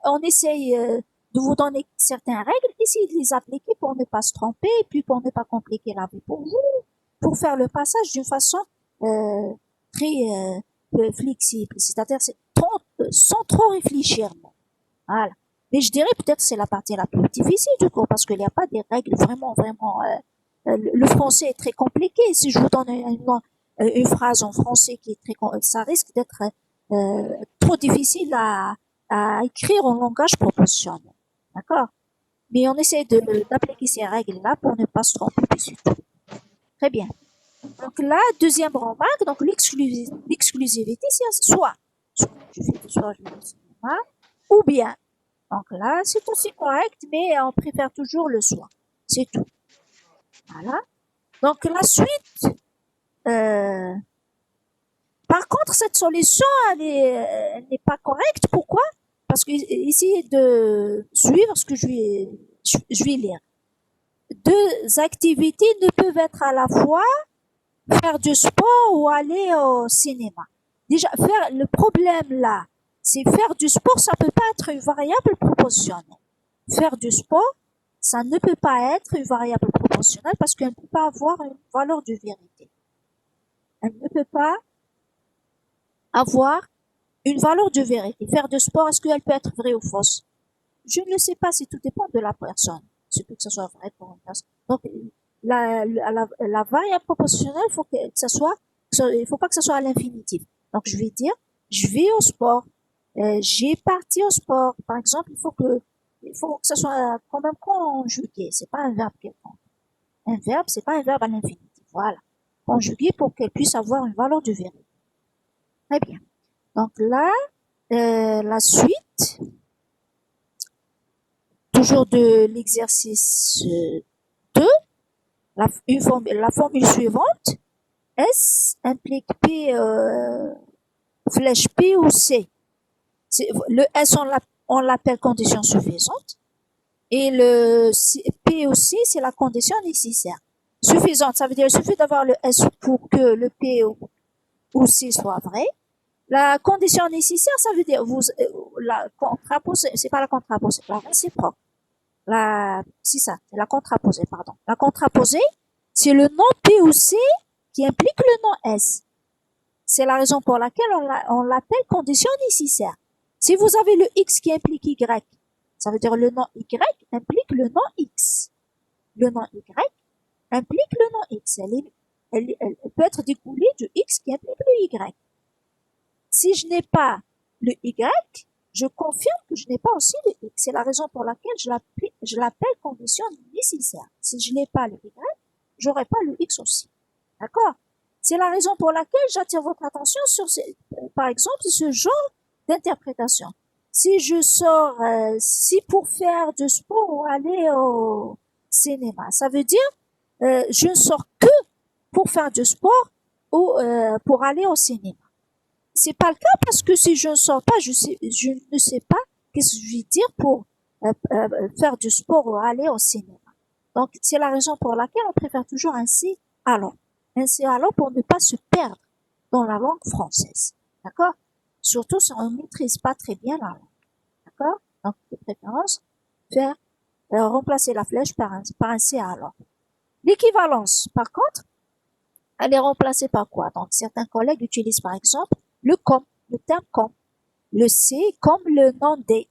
on essaye de vous donner certaines règles, essayez de les appliquer pour ne pas se tromper, et puis pour ne pas compliquer la vie pour vous, pour faire le passage d'une façon très flexible, c'est-à-dire sans trop réfléchir. Voilà. Mais je dirais peut-être c'est la partie la plus difficile du cours parce qu'il n'y a pas des règles vraiment. Le français est très compliqué. Si je vous donne une phrase en français qui est ça risque d'être trop difficile à écrire en langage propositionnel. D'accord? Mais on essaie d'appliquer ces règles-là pour ne pas se tromper dessus. Très bien. Donc là, deuxième remarque, donc l'exclusivité, c'est soit je fais soit je fais du cinéma, ou bien. Donc là, c'est aussi correct, mais on préfère toujours le soit. C'est tout. Voilà. Donc la suite, euh, par contre, cette solution, elle n'est pas correcte. Pourquoi? Parce que essayez de suivre ce que je vais lire. Deux activités ne peuvent être à la fois faire du sport ou aller au cinéma. Déjà, le problème là, c'est faire du sport, ça peut pas être une variable proportionnelle. Faire du sport, ça ne peut pas être une variable proportionnelle parce qu'elle ne peut pas avoir une valeur de vérité. Elle ne peut pas avoir une valeur de vérité. Faire du sport, est-ce qu'elle peut être vraie ou fausse? Je ne le sais pas, si tout dépend de la personne. Ce peut que ce soit vrai pour une personne. Donc, la variable proportionnelle, il faut pas que ce soit à l'infinitif. Donc, je vais dire, je vais au sport, j'ai parti au sport. Par exemple, il faut que ce soit quand même conjugué. C'est pas un verbe quelconque. Un verbe, c'est pas un verbe à l'infinitif. Voilà. Conjugué pour qu'elle puisse avoir une valeur de vérité. Très bien. Donc là, la suite, toujours de l'exercice 2, la formule suivante, S implique P, flèche P ou C. Le S, on l'appelle condition suffisante. Et P ou C, c'est la condition nécessaire. Suffisante, ça veut dire qu'il suffit d'avoir le S pour que le P ou C soit vrai. La condition nécessaire, ça veut dire la contraposée, c'est pas la contraposée, la réciproque. C'est ça, c'est la contraposée, pardon. La contraposée, c'est le nom P ou C qui implique le nom S. C'est la raison pour laquelle on l'appelle condition nécessaire. Si vous avez le X qui implique Y, ça veut dire le nom Y implique le nom X. Le nom Y implique le nom X. Elle peut être découlée du X qui implique le Y. Si je n'ai pas le Y, je confirme que je n'ai pas aussi le X. C'est la raison pour laquelle je l'appelle condition nécessaire. Si je n'ai pas le Y, j'aurai pas le X aussi. D'accord? C'est la raison pour laquelle j'attire votre attention sur par exemple, ce genre d'interprétation. Si je sors, si pour faire du sport ou aller au cinéma, ça veut dire, je ne sors que pour faire du sport ou pour aller au cinéma. C'est pas le cas parce que si je ne sors pas, je ne sais pas qu'est-ce que je vais dire pour faire du sport ou aller au cinéma. Donc, c'est la raison pour laquelle on préfère toujours un C alors. Un C alors pour ne pas se perdre dans la langue française. D'accord? Surtout si on ne maîtrise pas très bien la langue. D'accord? Donc, de préférence, remplacer la flèche par un C alors. L'équivalence, par contre, elle est remplacée par quoi? Donc, certains collègues utilisent par exemple le terme comme, le C comme le nom des.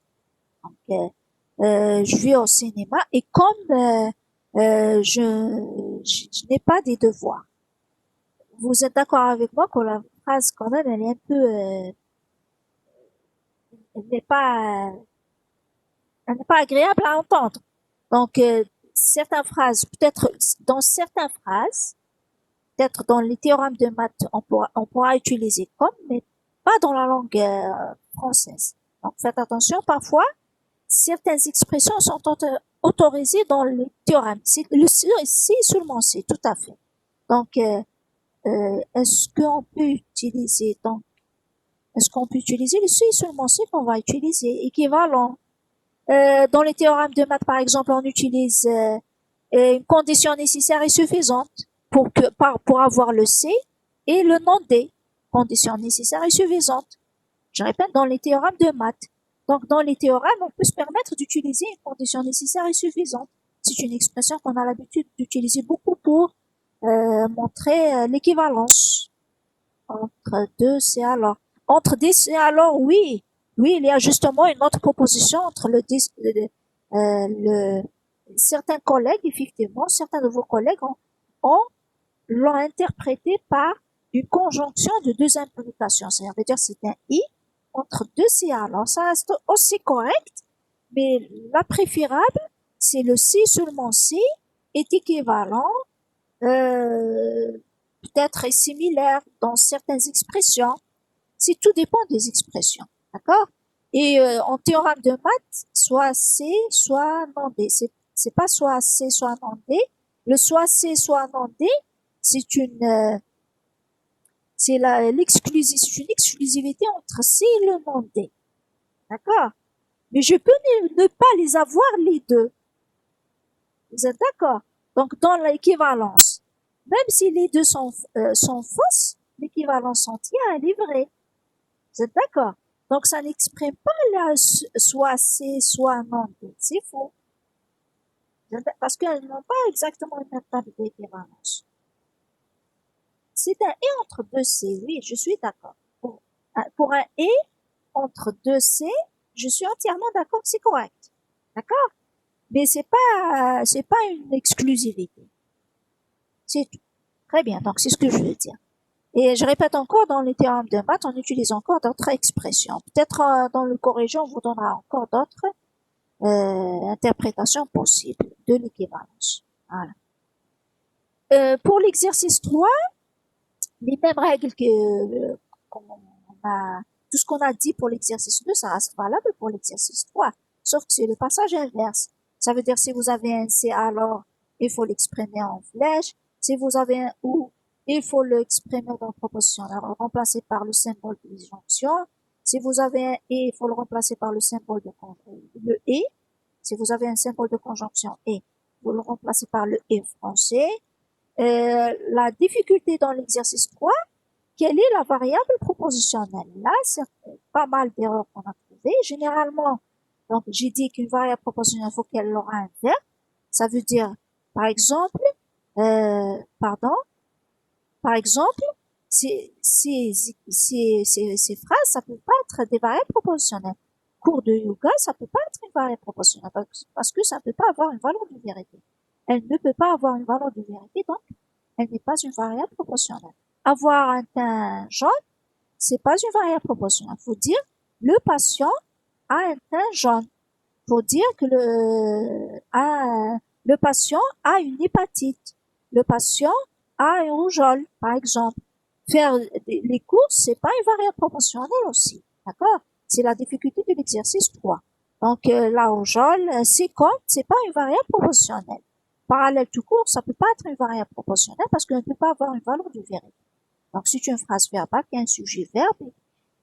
Donc, je vais au cinéma et comme je n'ai pas des devoirs. Vous êtes d'accord avec moi que la phrase quand même elle est un peu, elle n'est pas, elle n'est pas agréable à entendre. Donc certaines phrases, peut-être dans les théorèmes de maths, on pourra utiliser comme, mais pas dans la langue française. Donc faites attention, parfois certaines expressions sont autorisées dans les théorèmes. C'est seulement c'est tout à fait. Donc est-ce qu'on peut utiliser le si seulement c'est qu'on va utiliser équivalent. Dans les théorèmes de maths par exemple, on utilise une condition nécessaire et suffisante pour avoir le C et le nom D. Condition nécessaire et suffisante. Je répète, dans les théorèmes de maths. Donc, dans les théorèmes, on peut se permettre d'utiliser une condition nécessaire et suffisante. C'est une expression qu'on a l'habitude d'utiliser beaucoup pour montrer l'équivalence. Entre deux, c'est alors. Entre des, c'est alors, oui. Oui, il y a justement une autre proposition entre le, certains collègues, effectivement, certains de vos collègues l'ont interprété par une conjonction de deux implications. C'est-à-dire, c'est un i entre deux CA. Alors, ça reste aussi correct, mais la préférable, c'est le C seulement C est équivalent, euh, peut-être est similaire dans certaines expressions. C'est tout dépend des expressions. D'accord? Et en théorème de maths, soit C, soit non D. C'est pas soit C, soit non D. Le soit C, soit non D, c'est c'est c'est une exclusivité entre C et le non D. D'accord? Mais je peux ne pas les avoir les deux. Vous êtes d'accord? Donc, dans l'équivalence, même si les deux sont fausses, l'équivalence entière, elle est vraie. Vous êtes d'accord? Donc, ça n'exprime pas la soit C, soit non D. C'est faux. Parce qu'elles n'ont pas exactement une même table d'équivalence. C'est un et entre deux C, oui, je suis d'accord. Pour un et entre deux C, je suis entièrement d'accord que c'est correct. D'accord? Mais c'est pas une exclusivité. C'est tout. Très bien. Donc, c'est ce que je veux dire. Et je répète encore, dans les théorèmes de maths, on utilise encore d'autres expressions. Peut-être dans le corrigeant, on vous donnera encore d'autres interprétations possibles de l'équivalence. Voilà. Pour l'exercice 3, les mêmes règles qu'on a, tout ce qu'on a dit pour l'exercice 2, ça reste valable pour l'exercice 3. Sauf que c'est le passage inverse. Ça veut dire si vous avez un C, alors il faut l'exprimer en flèche. Si vous avez un OU, il faut l'exprimer dans proposition, alors remplacer par le symbole de disjonction. Si vous avez un et, il faut le remplacer par le symbole de le et. Si vous avez un symbole de conjonction et, vous le remplacez par le et français. La difficulté dans l'exercice 3, quelle est la variable propositionnelle? Là, c'est pas mal d'erreurs qu'on a trouvées. Généralement, donc j'ai dit qu'une variable propositionnelle, il faut qu'elle aura un verbe. Ça veut dire, par exemple, pardon, par exemple, ces phrases, ça peut pas être des variables propositionnelles. Cours de yoga, ça peut pas être une variable proportionnelle parce que ça peut pas avoir une valeur de vérité. Elle ne peut pas avoir une valeur de vérité, donc elle n'est pas une variable proportionnelle. Avoir un teint jaune, c'est pas une variable proportionnelle. Faut dire le patient a un teint jaune. Faut dire que le patient a une hépatite. Le patient a un rougeole, par exemple. Faire les courses, c'est pas une variable proportionnelle aussi. D'accord? C'est la difficulté de l'exercice 3. Donc, la rougeole, c'est pas une variable proportionnelle. Parallèle tout court, ça peut pas être une variable proportionnelle parce qu'elle ne peut pas avoir une valeur de vérité. Donc, c'est une phrase verbale qui a un sujet verbe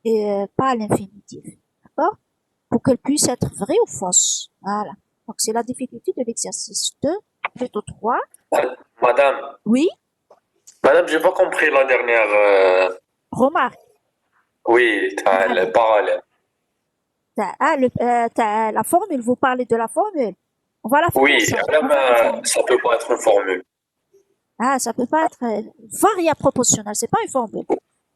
et pas l'infinitif. D'accord? Pour qu'elle puisse être vraie ou fausse. Voilà. Donc, c'est la difficulté de l'exercice 2, plutôt 3. Madame, Oui, madame, j'ai pas compris la dernière. remarque. Oui, t'as le Allez. parallèle. La formule, vous parlez de la formule. On va la faire Oui, ensemble. On va faire la madame, formule. ça peut pas être une formule. Ah, ça peut pas être variable proportionnelle, c'est pas une formule. Je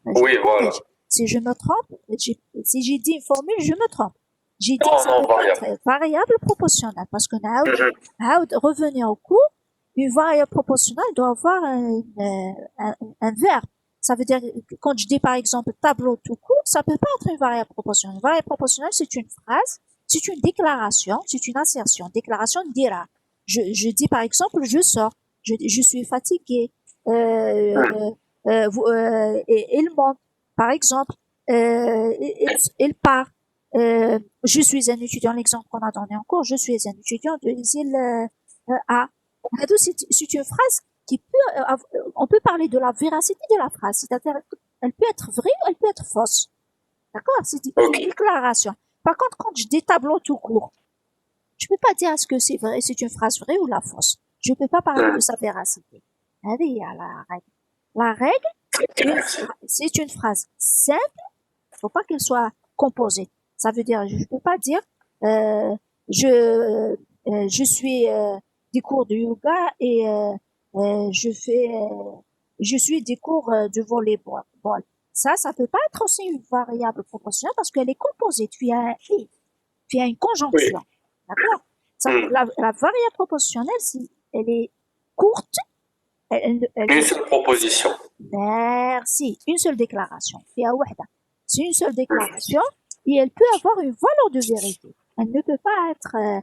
me Oui, voilà. corrige. Si je me trompe, si j'ai dit une formule, je me trompe. J'ai dit que Non, ça non, peut pas variable. être variable proportionnelle parce que Mhm. revenir au cours, une variable proportionnelle doit avoir un verbe. Ça veut dire que quand je dis par exemple tableau tout court, ça peut pas être une variable proportionnelle. Une variable proportionnelle, c'est une phrase, c'est une déclaration, c'est une assertion. Déclaration dira. Je dis par exemple je sors, je suis fatigué, Mhm. il monte, par exemple, il part. Je suis un étudiant, l'exemple qu'on a donné en cours, je suis un étudiant de l'île A. C'est une phrase qui peut, on peut parler de la véracité de la phrase, c'est-à-dire qu'elle peut être vraie ou elle peut être fausse. D'accord? C'est Ok. une déclaration. Par contre, quand je dis tableau tout court, je peux pas dire est-ce que c'est vrai, c'est une phrase vraie ou la fausse. Je peux pas parler de Mhm. sa véracité. Allez, il y a la règle. La règle, c'est une phrase simple, faut pas qu'elle soit composée. Ça veut dire, je peux pas dire, euh, je suis des cours de yoga et je suis des cours de volleyball. Ça peut pas être aussi une variable proportionnelle parce qu'elle est composée. Tu as un et, tu as une conjonction. Oui. D'accord? Hmm. La variable proportionnelle, si elle est courte, elle Une peut. seule proposition. Merci. Une seule déclaration. فيها وحدة. C'est une seule Hmm. déclaration et elle peut avoir une valeur de vérité. Elle ne peut pas être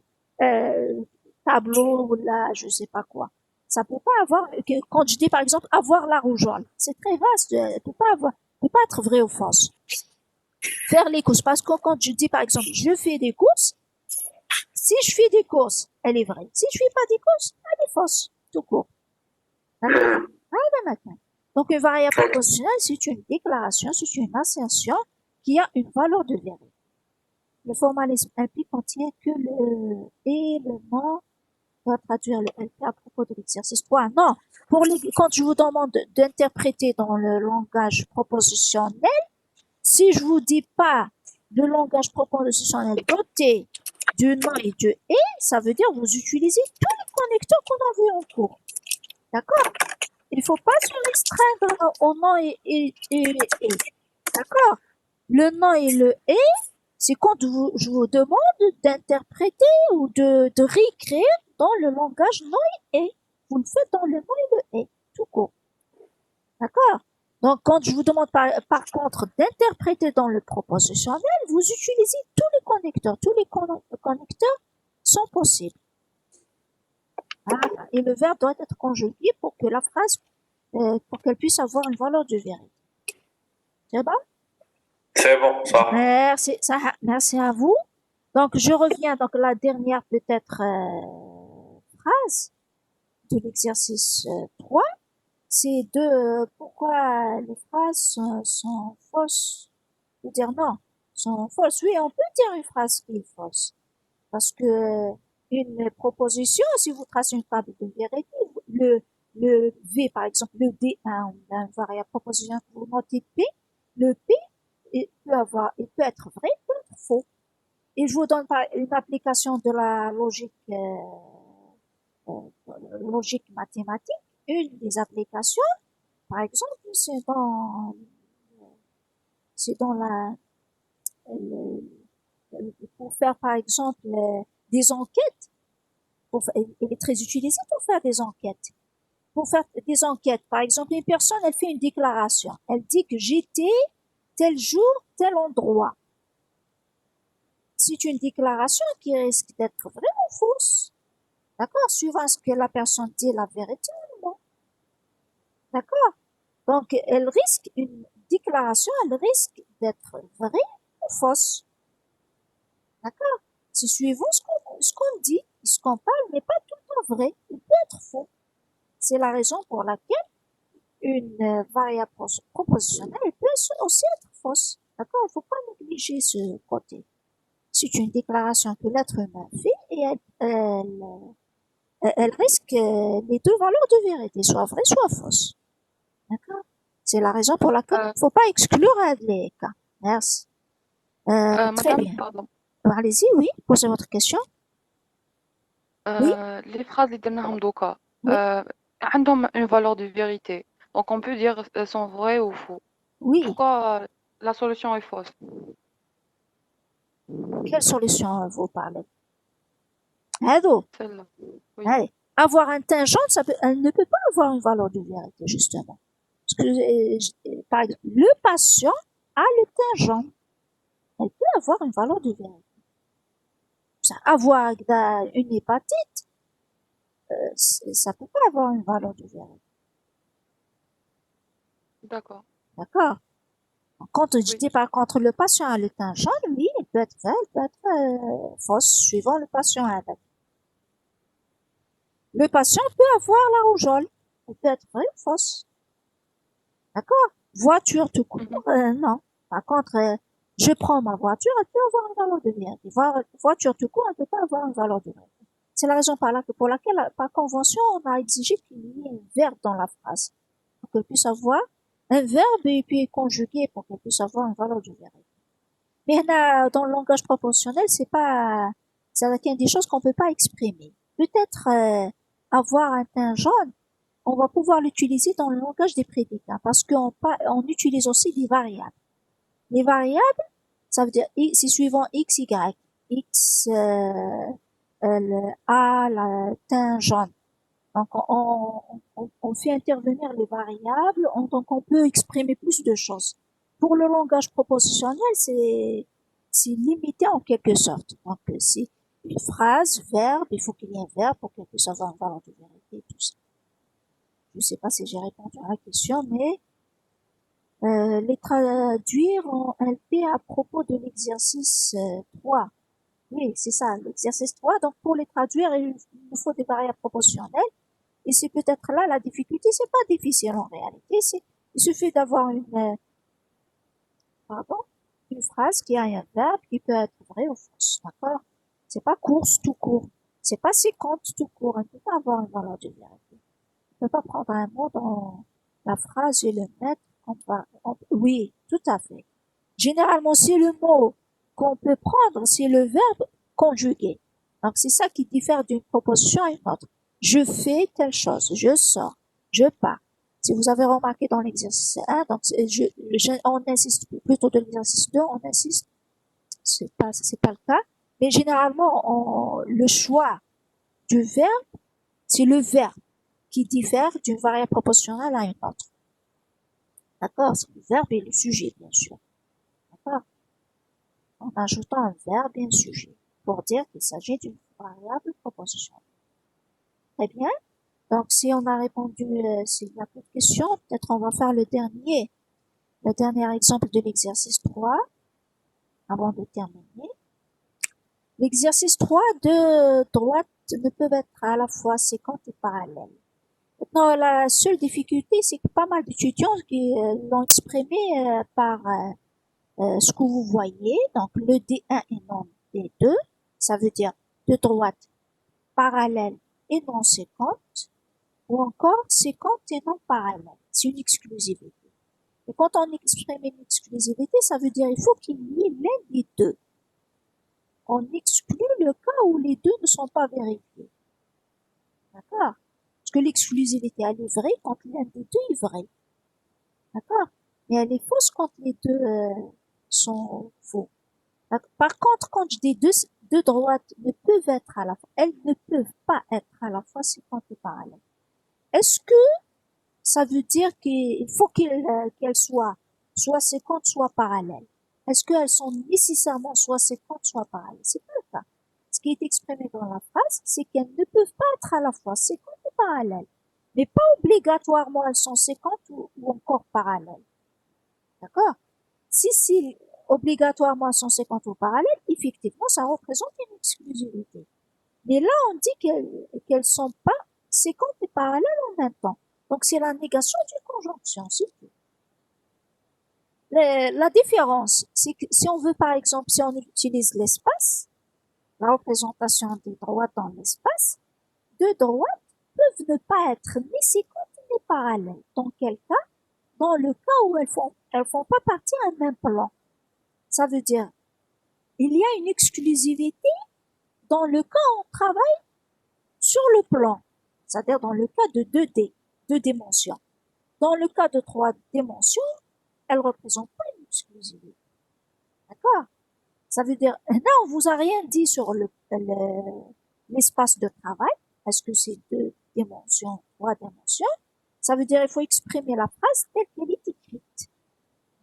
tableau ou là, je sais pas quoi. Ça peut pas avoir, quand je dis par exemple avoir la rougeole, c'est très vaste. Elle peut pas être vrai ou fausse. Faire les courses, parce que quand je dis par exemple je fais des courses, si je fais des courses, elle est vraie. Si je fais pas des courses, elle est fausse. Tout court. D'accord? Hmm. Maintenant. Donc, une variable Ok. proportionnelle, c'est une déclaration, c'est une assertion qui a une valeur de vérité. Le formalisme implie contient que le élément doit traduire le LP à propos de l'exercice. Quoi? Non. Quand je vous demande d'interpréter dans le langage propositionnel, si je vous dis pas le langage propositionnel doté du nom et du et, ça veut dire vous utilisez tous les connecteurs qu'on a vus en cours. D'accord? Il ne faut pas se restreindre au nom et. D'accord? Le nom et le et, c'est quand je vous demande d'interpréter ou de réécrire dans le langage nom et et. Vous le faites dans le nom et le et, tout court. D'accord? Donc, quand je vous demande par contre d'interpréter dans le propositionnel, vous utilisez tous les connecteurs. Tous les connecteurs sont possibles. Voilà. Et le verbe doit être conjugué pour que la phrase, pour qu'elle puisse avoir une valeur de vérité. C'est bon? C'est bon, ça. Merci, merci à vous. Donc, je reviens donc la dernière peut-être phrase de l'exercice 3, c'est de pourquoi les phrases sont fausses. Je veux dire non, sont fausses. Oui, on peut dire une phrase qui est fausse. Parce que une proposition, si vous tracez une table de vérité, le, le V, par exemple, le D1, une variable proposition que vous notez P, le P il peut être vrai, il peut être faux. Et je vous donne une application de la logique mathématique. Une des applications, par exemple, c'est dans le- pour faire, par exemple, des enquêtes. Elle est très utilisée pour faire des enquêtes. Pour faire des enquêtes, par exemple, une personne, elle fait une déclaration. Elle dit que j'étais tel jour, tel endroit. C'est une déclaration qui risque d'être vraiment fausse. D'accord? Suivant ce que la personne dit, la vérité ou non. D'accord? Donc, une déclaration, elle risque d'être vraie ou fausse. D'accord? C'est suivant ce qu'on dit, ce qu'on parle n'est pas tout le temps vrai. Il peut être faux. C'est la raison pour laquelle une variable propositionnelle peut aussi être fausse. D'accord? Il ne faut pas négliger ce côté. C'est une déclaration que l'être humain fait et elle risque les deux valeurs de vérité, soit vraie, soit fausse. D'accord? C'est la raison pour laquelle Euh, il ne faut pas exclure les cas. Merci. Très Madame, bien. pardon. Allez-y, oui, posez votre question. Oui, Les phrases اللي درناهم دوكا oui, عندهم une valeur de vérité. Donc on peut dire elles sont vraies ou faux. oui. Pourquoi la solution est fausse? Quelle solution vous parlez? Ado, Celle-là. Oui. allez. Avoir un tangent, elle ne peut pas avoir une valeur de vérité, justement. Parce que, par exemple, le patient a le tangent. Elle peut avoir une valeur de vérité. Avoir une hépatite, ça peut pas avoir une valeur de vérité. D'accord. D'accord? Quand je Oui. dis par contre le patient a le teint jaune, oui, il peut être vrai, il peut être fausse, suivant le patient avec. Le patient peut avoir la rougeole. Il peut être vrai ou fausse. D'accord? Voiture tout court, Mhm. non. Par contre, je prends ma voiture, elle peut avoir une valeur de vérité. Voiture tout court, elle peut pas avoir une valeur de vérité. C'est la raison pour laquelle, par convention, on a exigé qu'il y ait un verbe dans la phrase. Pour qu'elle puisse avoir un verbe et puis conjugué pour qu'elle puisse avoir une valeur de vérité. Mais là, dans le langage proportionnel, c'est des choses qu'on peut pas exprimer. Peut-être avoir un teint jaune, on va pouvoir l'utiliser dans le langage des prédicats parce on utilise aussi des variables. Les variables, ça veut dire c'est suivant x, y, x, le a, la tangente. Donc, on fait intervenir les variables, donc on peut exprimer plus de choses. Pour le langage propositionnel, c'est limité en quelque sorte. Donc, c'est une phrase, verbe, il faut qu'il y ait un verbe pour qu'elle puisse avoir une valeur de vérité, tout ça. Je ne sais pas si j'ai répondu à la question, mais les traduire en LP à propos de l'exercice 3. Oui, c'est ça, l'exercice 3. Donc, pour les traduire, il nous faut des variables proportionnelles. Et c'est peut-être là la difficulté. C'est pas difficile en réalité. Il suffit d'avoir une phrase qui a un verbe qui peut être vrai ou fausse. D'accord? C'est pas course tout court. C'est pas 50 tout court. On ne peut pas avoir une valeur de vérité. On ne peut pas prendre un mot dans la phrase et le mettre oui, tout à fait. Généralement, c'est le mot qu'on peut prendre, c'est le verbe conjugué. Donc, c'est ça qui diffère d'une proposition à une autre. Je fais telle chose, je sors, je pars. Si vous avez remarqué dans l'exercice 1, donc on insiste plutôt de l'exercice 2, on insiste, c'est pas le cas, mais généralement, le choix du verbe, c'est le verbe qui diffère d'une variable proportionnelle à une autre. D'accord? C'est le verbe et le sujet, bien sûr. D'accord? En ajoutant un verbe et un sujet pour dire qu'il s'agit d'une variable propositionnelle. Très bien. Donc, si on a répondu, s'il n'y a plus de questions, peut-être on va faire le dernier exemple de l'exercice 3 avant de terminer. L'exercice 3 de droite ne peut être à la fois séquente et parallèle. Maintenant, la seule difficulté, c'est que pas mal d'étudiants qui l'ont exprimé par ce que vous voyez, donc le D1 et non D2, ça veut dire de droite parallèle et non séquente, ou encore séquente et non parallèle. C'est une exclusivité. Et quand on exprime une exclusivité, ça veut dire il faut qu'il y ait l'un des deux. On exclut le cas où les deux ne sont pas vérifiés. D'accord? Parce que l'exclusivité, elle est vraie quand l'un des deux est vrai. D'accord? Mais elle est fausse quand les deux sont faux. Par contre, quand je dis deux droites ne peuvent être à la fois, elles ne peuvent pas être à la fois séquentes et parallèles. Est-ce que ça veut dire qu'il faut qu'elles soient soit séquentes, soit parallèles? Est-ce qu'elles sont nécessairement soit séquentes, soit parallèles? C'est pas le cas. Ce qui est exprimé dans la phrase, c'est qu'elles ne peuvent pas être à la fois séquentes et parallèles. Mais pas obligatoirement elles sont séquentes ou encore parallèles. D'accord? Si obligatoirement elles sont séquentes ou parallèles, effectivement, ça représente une exclusivité. Mais là, on dit qu'elles sont pas séquentes et parallèles en même temps. Donc, c'est la négation d'une conjonction, c'est tout. La différence, c'est que si on veut, par exemple, si on utilise l'espace, la représentation des droites dans l'espace, deux droites peuvent ne pas être ni séquentes ni parallèles. Dans quel cas? Dans le cas où elles font pas partie d'un même plan. Ça veut dire, il y a une exclusivité dans le cas où on travaille sur le plan. C'est-à-dire dans le cas de 2D, deux dimensions. Dans le cas de 3 dimensions, elle représente pas une exclusivité. D'accord? Ça veut dire, là, on vous a rien dit sur l'espace de travail. Est-ce que c'est 2 dimensions, 3 dimensions? Ça veut dire, il faut exprimer la phrase telle qu'elle est écrite.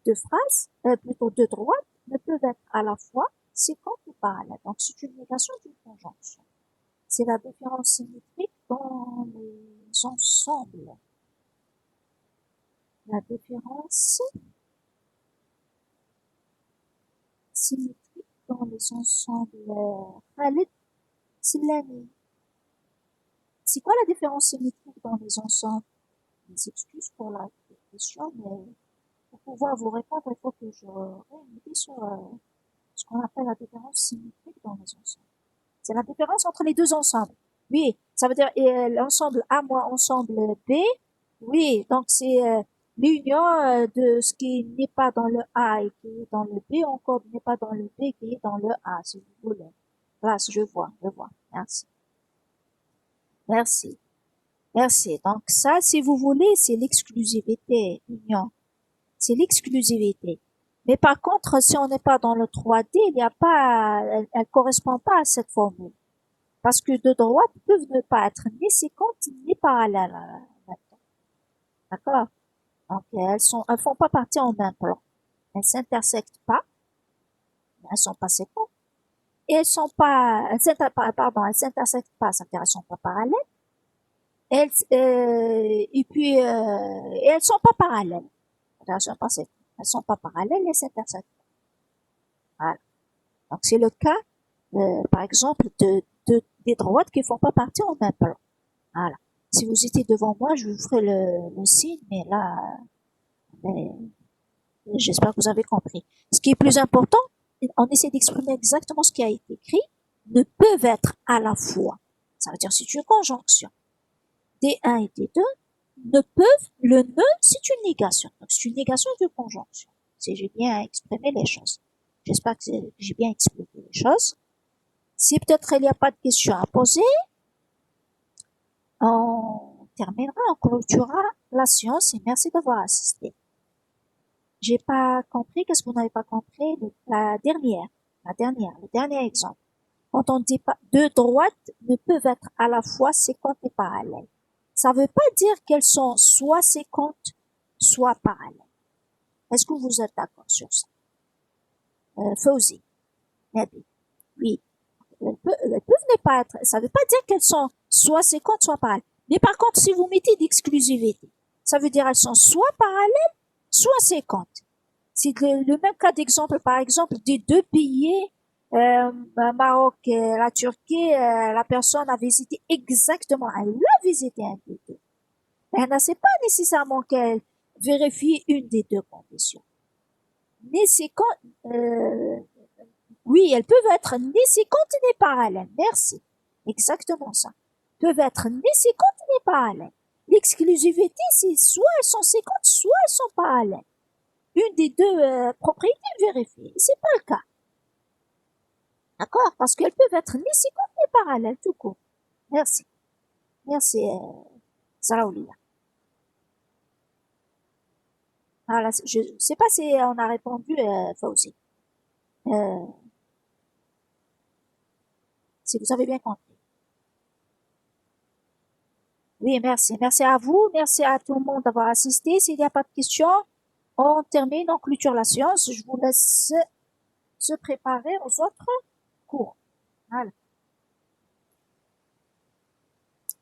Deux phrases, plutôt deux droites, ne peuvent être à la fois séquentes ou parallèles. Donc, c'est une négation d'une conjonction. C'est la différence symétrique dans les ensembles. La différence symétrique dans les ensembles. Khaled Silani. C'est quoi la différence symétrique dans les ensembles? Je m'excuse pour la question, mais pour pouvoir vous répondre, il faut que je réinvite sur ce qu'on appelle la différence symétrique dans les ensembles. C'est la différence entre les deux ensembles. Oui, ça veut dire l'ensemble A moins ensemble B. Oui, donc c'est l'union de ce qui n'est pas dans le A et qui est dans le B, encore n'est pas dans le B qui est dans le A, si vous voulez. Là, je vois. Merci. Merci. Merci. Donc ça, si vous voulez, c'est l'exclusivité, union. C'est l'exclusivité. Mais par contre, si on n'est pas dans le 3D, il n'y a pas, elle correspond pas à cette formule. Parce que deux droites peuvent ne pas être ni séquentes ni parallèles. D'accord? Donc elles font pas partie en même plan. Elles s'intersectent pas, mais elles sont pas séquentes. Et elles s'intersectent pas, c'est-à-dire elles sont pas parallèles. Et elles sont pas parallèles. Elles sont pas parallèles, elles s'intersectent. Voilà. Donc c'est le cas, par exemple, des droites qui font pas partie en même plan. Voilà. Si vous étiez devant moi, je vous ferai le signe, mais là, j'espère que vous avez compris. Ce qui est plus important, on essaie d'exprimer exactement ce qui a été écrit, ne peuvent être à la fois. Ça veut dire c'est une conjonction. D1 et D2 ne peuvent, le ne, c'est une négation. Donc c'est une négation de conjonction. Si j'ai bien exprimé les choses. J'espère que j'ai bien expliqué les choses. Si peut-être il n'y a pas de questions à poser, on terminera, on clôturera la séance et merci d'avoir assisté. J'ai pas compris, qu'est-ce que vous n'avez pas compris? Le dernier exemple. Quand on dit pas, deux droites ne peuvent être à la fois séquentes et parallèles. Ça veut pas dire qu'elles sont soit séquentes, soit parallèles. Est-ce que vous êtes d'accord sur ça? Fauzi. Oui. Elles peuvent ne pas être, ça veut pas dire qu'elles sont soit séquentes, soit parallèles. Mais par contre, si vous mettez d'exclusivité, ça veut dire qu'elles sont soit parallèles, soit séquentes. C'est le même cas d'exemple, par exemple, des deux pays, Maroc et la Turquie, la personne a visité exactement, elle a visité un des deux. Mais c'est pas nécessairement qu'elle vérifie une des deux conditions. Mais c'est quand, oui, elles peuvent être ni séquentes ni parallèles. Merci. Exactement ça. Peuvent être ni séquentes ni parallèles. L'exclusivité, c'est soit elles sont séquentes, soit elles sont parallèles. Une des deux propriétés vérifiées. C'est pas le cas. D'accord? Parce qu'elles peuvent être ni séquentes ni parallèles, tout court. Merci. Merci, Zaraoulia. Voilà, je sais pas si on a répondu, Fauzi. Si vous avez bien compris. Oui, merci. Merci à vous. Merci à tout le monde d'avoir assisté. S'il n'y a pas de questions, on termine, on clôture la séance. Je vous laisse se préparer aux autres cours. Voilà.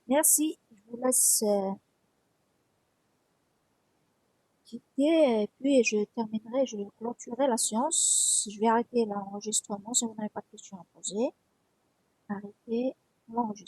Merci. Je vous laisse quitter et puis je terminerai, je clôturerai la séance. Je vais arrêter l'enregistrement si vous n'avez pas de questions à poser. Arrêtez l'enregistrement.